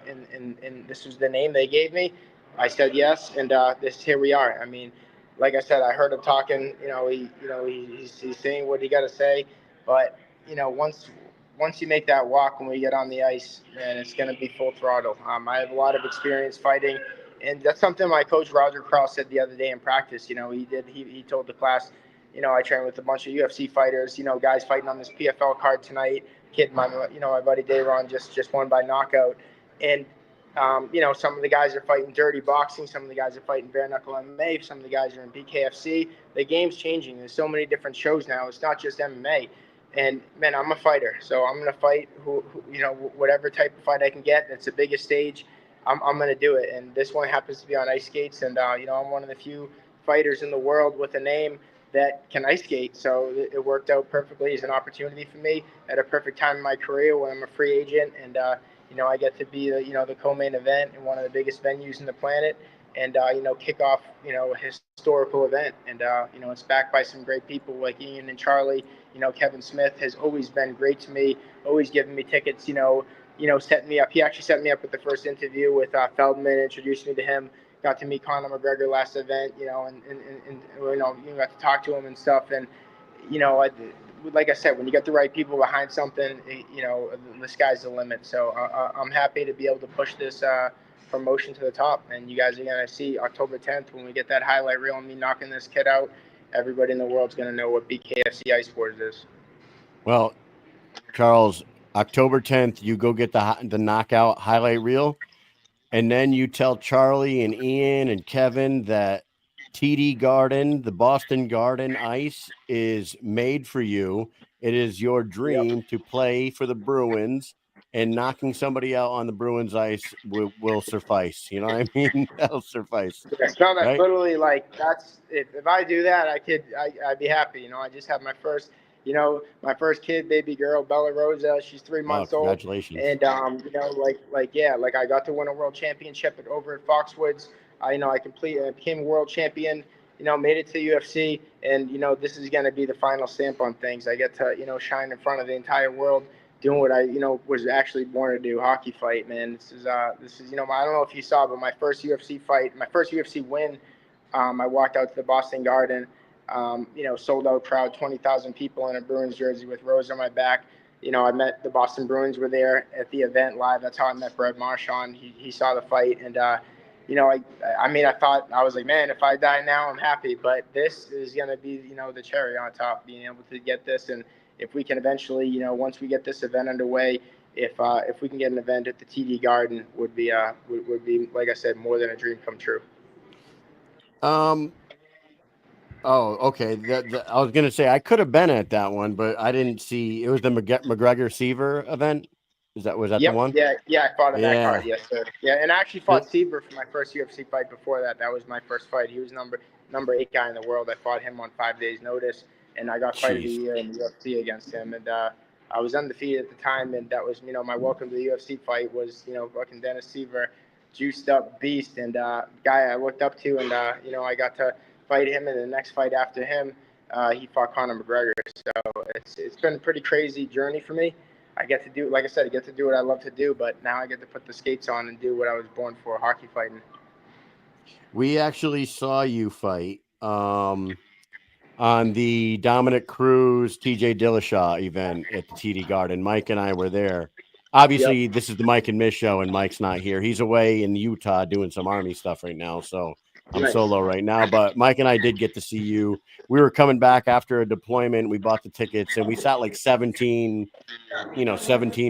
this was the name they gave me. I said yes, and here we are. I mean, like I said, I heard him talking. He's saying what he got to say, but once you make that walk when we get on the ice, man, it's going to be full throttle. I have a lot of experience fighting, and that's something my coach Roger Cross said the other day in practice. He told the class, I train with a bunch of UFC fighters. Guys fighting on this PFL card tonight. My buddy Dayron just won by knockout, and some of the guys are fighting dirty boxing. Some of the guys are fighting bare knuckle MMA. Some of the guys are in BKFC. The game's changing. There's so many different shows now. It's not just MMA. And man, I'm a fighter, so I'm gonna fight whatever type of fight I can get. It's the biggest stage. I'm gonna do it. And this one happens to be on ice skates. And I'm one of the few fighters in the world with a name that can ice skate. So it worked out perfectly as an opportunity for me at a perfect time in my career when I'm a free agent, and I get to be the co-main event in one of the biggest venues in the planet, and kick off a historical event, and it's backed by some great people like Ian and Charlie. Kevin Smith has always been great to me, always giving me tickets. Setting me up. He actually set me up with the first interview with Feldman, introduced me to him. Got to meet Conor McGregor last event, and you got to talk to him and stuff, and like I said, when you get the right people behind something, the sky's the limit. So I'm happy to be able to push this promotion to the top. And you guys are going to see October 10th when we get that highlight reel and me knocking this kid out. Everybody in the world's going to know what BKFC Ice Sports is. Well, Charles, October 10th, you go get the knockout highlight reel, and then you tell Charlie and Ian and Kevin that TD Garden, the Boston Garden Ice, is made for you. It is your dream to play for the Bruins, and knocking somebody out on the Bruins ice will suffice. You know what I mean? That'll suffice. No, that's literally like, that's if I do that, I'd be happy. I just had my first my first kid, baby girl, Bella Rosa, she's 3 Oh, months old. congratulations. And, like I got to win a world championship over at Foxwoods. I became a world champion, made it to the UFC. And, this is going to be the final stamp on things. I get to, shine in front of the entire world doing what I, was actually born to do, hockey fight, man. This is, I don't know if you saw, but my first UFC fight, my first UFC win, I walked out to the Boston Garden, sold out crowd, 20,000 people in a Bruins jersey with Rosa on my back. I met the Boston Bruins were there at the event live. That's how I met Brad Marchand. He saw the fight. And, I thought, I was like, man, if I die now, I'm happy. But this is going to be, the cherry on top, being able to get this. And if we can eventually, once we get this event underway, if we can get an event at the TD Garden, would be, like I said, more than a dream come true. Oh, okay. I was gonna say I could have been at that one, but I didn't see. It was the McGregor Seaver event. Was that the one? Yeah. I fought in that Yeah. card. Yes, sir. Yeah, and I actually fought Seaver for my first UFC fight. Before that, that was my first fight. He was number 8 guy in the world. I fought him on 5 days' notice, and I got fight of the year in the UFC against him. And I was undefeated at the time, and that was my welcome to the UFC fight was fucking Dennis Seaver, juiced up beast, and guy I looked up to, and I got to fight him, and the next fight after him, he fought Conor McGregor. So it's been a pretty crazy journey for me. I get to do, like I said, I get to do what I love to do, but now I get to put the skates on and do what I was born for, hockey fighting. We actually saw you fight on the Dominic Cruz TJ Dillashaw event at the TD Garden. Mike and I were there. Obviously, This is the Mike and Mish show, and Mike's not here. He's away in Utah doing some Army stuff right now, so I'm solo right now. But Mike and I did get to see you. We were coming back after a deployment. We bought the tickets, and we sat like 17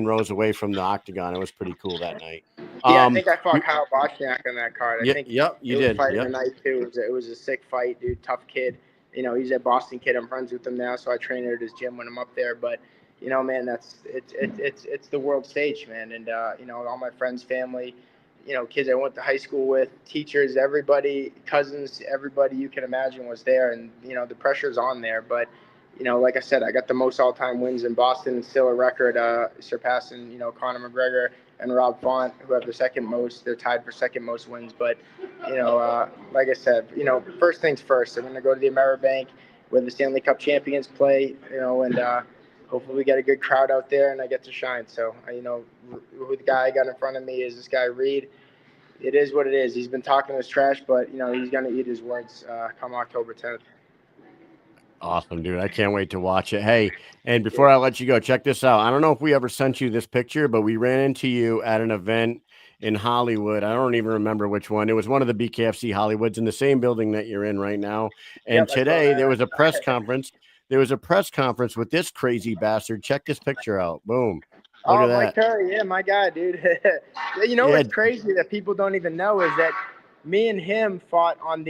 rows away from the octagon. It was pretty cool that night. Yeah, I think I fought Kyle Bochniak on that card. I think you did. Fight of the night too. It was a sick fight, dude. Tough kid. He's a Boston kid. I'm friends with him now, so I train at his gym when I'm up there. But man, it's the world stage, man. And all my friends, family, kids I went to high school with, teachers, everybody, cousins, everybody you can imagine was there. And the pressure's on there, but. Like I said, I got the most all-time wins in Boston, and still a record surpassing, Conor McGregor and Rob Font, who have the second most. They're tied for second most wins. But, like I said, first things first. I'm going to go to the Ameribank where the Stanley Cup champions play, and hopefully we get a good crowd out there and I get to shine. So, who the guy I got in front of me is this guy Reed. It is what it is. He's been talking his trash, but, he's going to eat his words come October 10th. Awesome, dude. I can't wait to watch it. Hey, and before I let you go, check this out. I don't know if we ever sent you this picture, but we ran into you at an event in Hollywood. I don't even remember which one. It was one of the BKFC Hollywoods in the same building that you're in right now. And today there was a press conference. There was a press conference with this crazy bastard. Check this picture out. Boom. Look at that. Mike Perry. Yeah, my guy, dude. What's crazy that people don't even know is that me and him fought on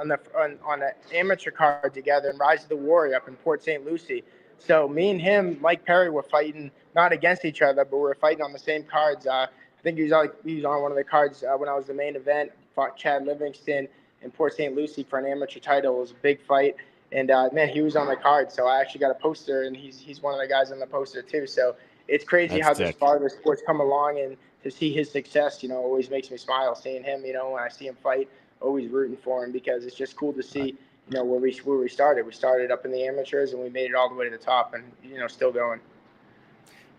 an amateur card together in Rise of the Warrior up in Port St. Lucie. So me and him, Mike Perry, were fighting not against each other, but we were fighting on the same cards. I think he was on one of the cards when I was the main event. Fought Chad Livingston in Port St. Lucie for an amateur title. It was a big fight, and man, he was on the card. So I actually got a poster, and he's one of the guys on the poster too. So it's crazy how this part of the sport's come along, and to see his success, always makes me smile. Seeing him, when I see him fight. Always rooting for him because it's just cool to see, where we started. We started up in the amateurs and we made it all the way to the top, and still going.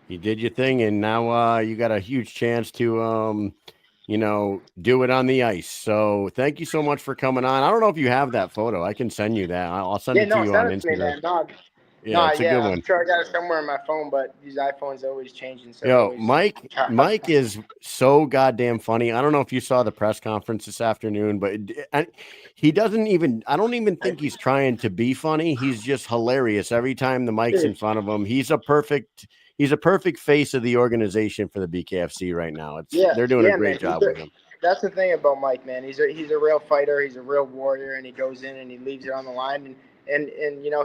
You did your thing, and now you got a huge chance to do it on the ice. So thank you so much for coming on. I don't know if you have that photo. I can send you that. I'll send it to you on Instagram. It's a good one. I'm sure I got it somewhere on my phone, but these iPhones are always changing. So Mike is so goddamn funny. I don't know if you saw the press conference this afternoon, but he doesn't even. I don't even think he's trying to be funny. He's just hilarious every time the mic's in front of him. He's a perfect face of the organization for the BKFC right now. They're doing a great job with him. That's the thing about Mike, man. He's a real fighter. He's a real warrior, and he goes in and he leaves it on the line. And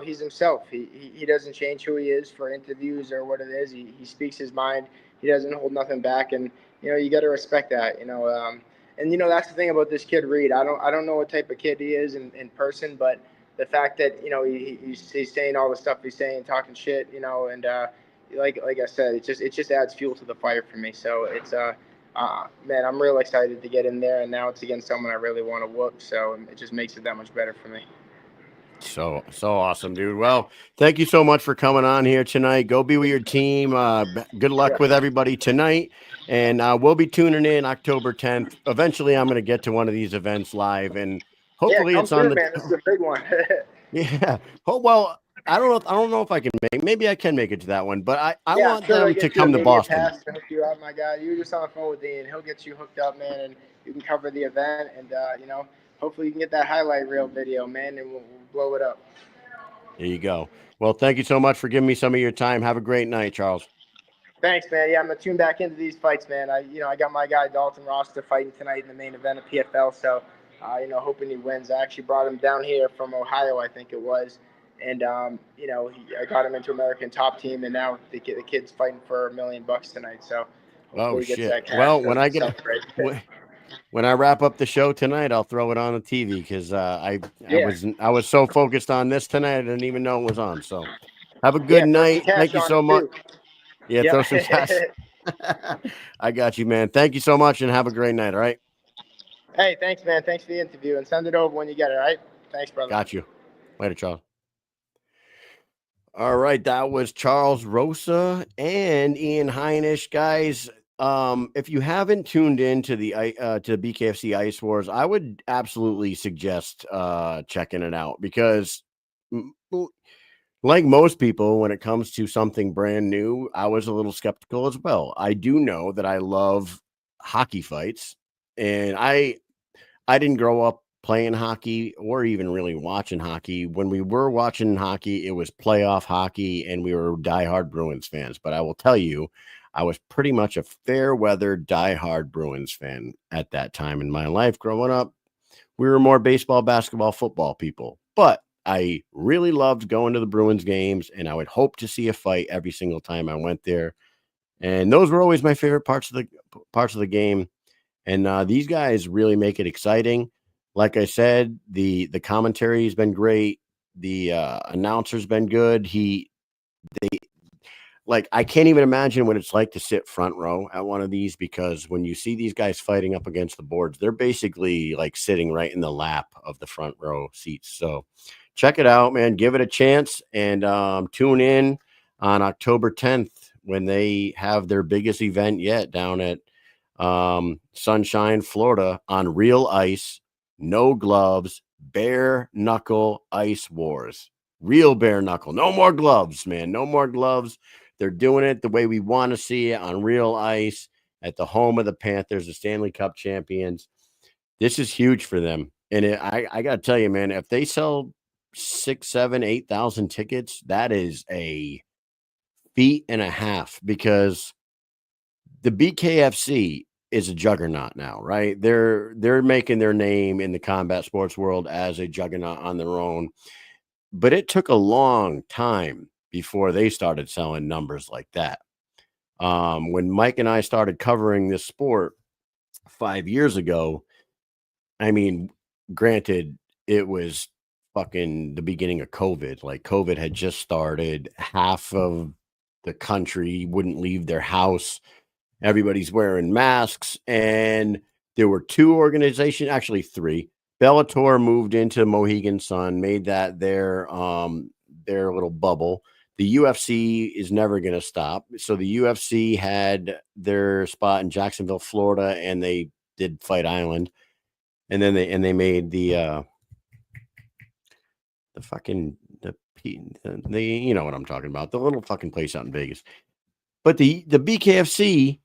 he's himself. He doesn't change who he is for interviews or what it is. He speaks his mind. He doesn't hold nothing back, and you got to respect that. And that's the thing about this kid Reed. I don't know what type of kid he is in person, but the fact that, you know, he's saying all the stuff he's saying, talking shit, you know, and like I said, it just adds fuel to the fire for me. So it's man, I'm real excited to get in there, and now it's against someone I really want to whoop. So it just makes it that much better for me. So awesome, dude. Well, thank you so much for coming on here tonight. Go be with your team. Good luck with everybody tonight. And we'll be tuning in October 10th. Eventually, I'm going to get to one of these events live, and hopefully come it's on through, man. This is a big one. Yeah. Oh, well, I don't know if I can make. Maybe I can make it to that one, but I Yeah, want I'm sure them to come to Boston. Pass to hook you up, my guy. You were just on the phone with Ian. He'll get you hooked up, man, and you can cover the event. And you know, hopefully you can get that highlight reel video, man, and we'll blow it up. There you go. Well, thank you so much for giving me some of your time. Have a great night, Charles. Thanks, man. Yeah, I'm gonna tune back into these fights, man. I got my guy Dalton Roster fighting tonight in the main event of PFL. So, you know, hoping he wins. I actually brought him down here from Ohio, I think it was, and you know, I got him into American Top Team, and now the kid's fighting for $1 million tonight. So, hopefully he gets that cash. Well, when I wrap up the show tonight, I'll throw it on the TV because I was so focused on this tonight, I didn't even know it was on. So, have a good night. Thank you so much. Yeah, throw some cash. I got you, man. Thank you so much, and have a great night. All right. Hey, thanks, man. Thanks for the interview, and send it over when you get it. All right. Thanks, brother. Got you. Later, Charles. All right, that was Charles Rosa and Ian Heinisch, guys. If you haven't tuned in to the BKFC Ice Wars, I would absolutely suggest checking it out because, like most people, when it comes to something brand new, I was a little skeptical as well. I do know that I love hockey fights, and I didn't grow up playing hockey or even really watching hockey. When we were watching hockey, it was playoff hockey, and we were diehard Bruins fans. But I will tell you, I was pretty much a fair weather diehard Bruins fan at that time in my life. Growing up, we were more baseball, basketball, football people. But I really loved going to the Bruins games, and I would hope to see a fight every single time I went there. And those were always my favorite parts of the game. And these guys really make it exciting. Like I said, the commentary has been great. The announcer's been good. I can't even imagine what it's like to sit front row at one of these, because when you see these guys fighting up against the boards, they're basically like sitting right in the lap of the front row seats. So check it out, man. Give it a chance, and tune in on October 10th when they have their biggest event yet down at Sunshine, Florida, on real ice, no gloves, bare knuckle ice wars. Real bare knuckle. No more gloves, man. No more gloves. They're doing it the way we want to see it, on real ice at the home of the Panthers, the Stanley Cup champions. This is huge for them. And I got to tell you, man, if they sell 6, 7, 8,000 tickets, that is a feat and a half, because the BKFC is a juggernaut now, right? They're making their name in the combat sports world as a juggernaut on their own. But it took a long time before they started selling numbers like that. When Mike and I started covering this sport 5 years ago, I mean, granted, it was fucking the beginning of COVID. Like, COVID had just started. Half of the country wouldn't leave their house. Everybody's wearing masks. And there were 2 organizations, actually 3. Bellator moved into Mohegan Sun, made that their little bubble. The UFC is never going to stop. So the UFC had their spot in Jacksonville, Florida, and they did Fight Island. And then they made the you know what I'm talking about, the little fucking place out in Vegas. But the BKFC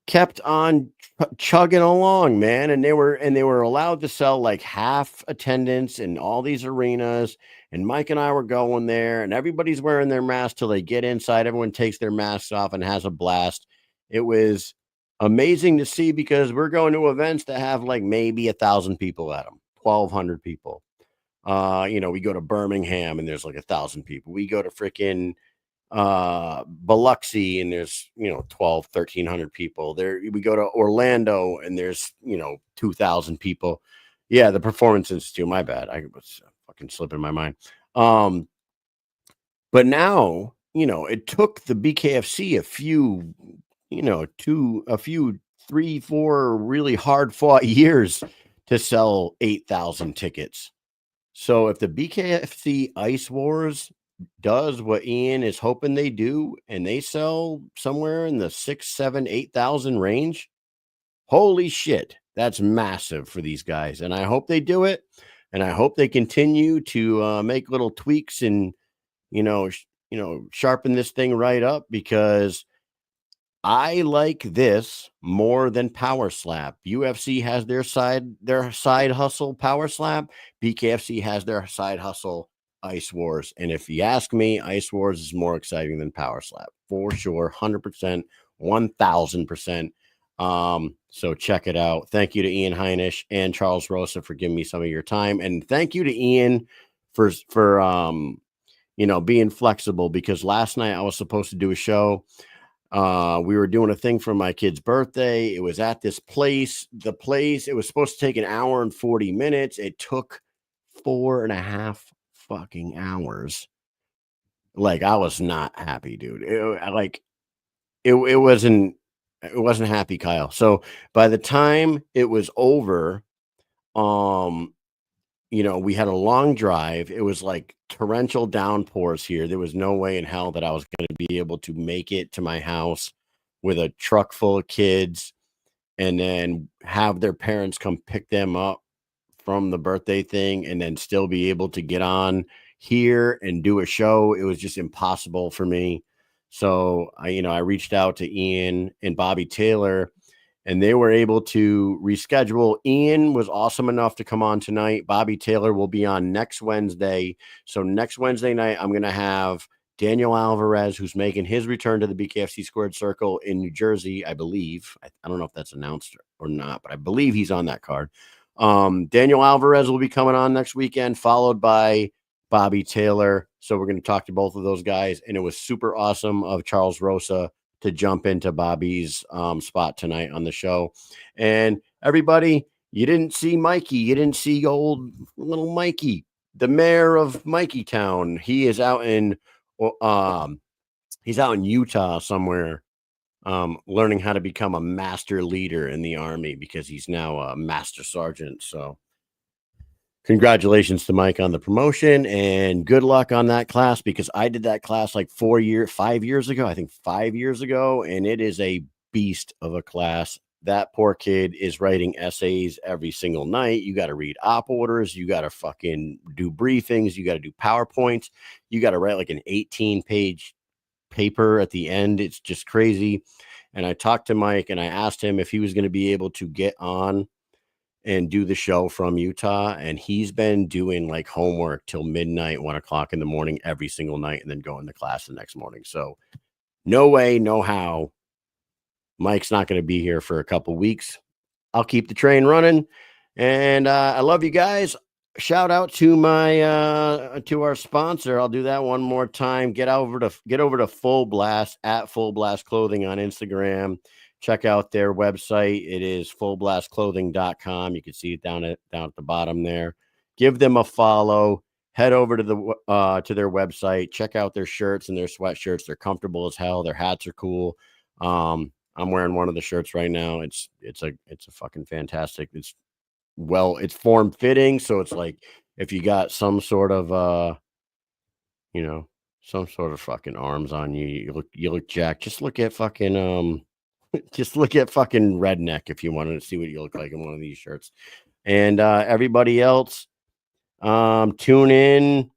kept on chugging along, man, and they were allowed to sell like half attendance in all these arenas. And Mike and I were going there, and everybody's wearing their masks till they get inside. Everyone takes their masks off and has a blast. It was amazing to see, because we're going to events that have like maybe 1,000 people at them, 1,200 people. You know, we go to Birmingham and there's like 1,000 people. We go to freaking Biloxi and there's 1,200-1,300 people there. We go to Orlando and there's 2,000 people. Yeah, the Performance Institute, my bad, I was fucking slipping my mind. But now, it took the BKFC a few, 3, 4 really hard fought years to sell 8,000 tickets. So if the BKFC Ice Wars does what Ian is hoping they do, and they sell somewhere in the 6, 7, 8,000 range, holy shit, that's massive for these guys. And I hope they do it. And I hope they continue to make little tweaks and, sharpen this thing right up, because I like this more than Power Slap. UFC has their side hustle Power Slap. BKFC has their side hustle Ice Wars. And if you ask me, Ice Wars is more exciting than Power Slap for sure. 100%, 1000%. So check it out. Thank you to Ian Heinisch and Charles Rosa for giving me some of your time. And thank you to Ian for being flexible, because last night I was supposed to do a show. We were doing a thing for my kid's birthday. It was at this place. It was supposed to take an hour and 40 minutes. It took 4.5 fucking hours. Like, I was not happy, dude. It wasn't happy, Kyle. So by the time it was over, we had a long drive. It was like torrential downpours here. There was no way in hell that I was going to be able to make it to my house with a truck full of kids and then have their parents come pick them up from the birthday thing and then still be able to get on here and do a show. It was just impossible for me. So I reached out to Ian and Bobby Taylor, and they were able to reschedule. Ian was awesome enough to come on tonight. Bobby Taylor will be on next Wednesday. So next Wednesday night, I'm going to have Daniel Alvarez, who's making his return to the BKFC Squared Circle in New Jersey, I believe. I don't know if that's announced or not, but I believe he's on that card. Daniel Alvarez will be coming on next weekend, followed by Bobby Taylor. So we're going to talk to both of those guys. And it was super awesome of Charles Rosa to jump into Bobby's spot tonight on the show. And everybody, you didn't see Mikey. You didn't see old little Mikey, the mayor of Mikey Town. He is out in Utah somewhere, learning how to become a master leader in the Army, because he's now a master sergeant. So congratulations to Mike on the promotion, and good luck on that class, because I did that class like 5 years ago, I think 5 years ago, and it is a beast of a class. That poor kid is writing essays every single night. You got to read op orders. You got to fucking do briefings. You got to do PowerPoints. You got to write like an 18-page paper at the end. It's just crazy. And I talked to Mike and I asked him if he was going to be able to get on and do the show from Utah. And he's been doing like homework till midnight, 1 o'clock in the morning every single night, and then going to class the next morning. So no way, no how. Mike's not going to be here for a couple weeks. I'll keep the train running. And I love you guys. Shout out to to our sponsor. I'll do that one more time. Get over to Full Blast, at Full Blast Clothing on Instagram. Check out their website. It is fullblastclothing.com. You can see it down at the bottom there. Give them a follow. Head over to their website. Check out their shirts and their sweatshirts. They're comfortable as hell. Their hats are cool. I'm wearing one of the shirts right now. It's a fucking fantastic. It's form fitting. So it's like, if you got some sort of some sort of fucking arms on you, you look jacked. Just look at fucking Redneck if you wanted to see what you look like in one of these shirts. And everybody else, tune in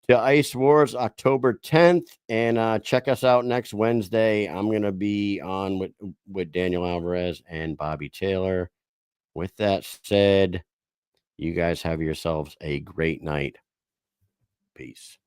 to Ice Wars October 10th, and check us out next Wednesday. I'm going to be on with Daniel Alvarez and Bobby Taylor. With that said, you guys have yourselves a great night. Peace.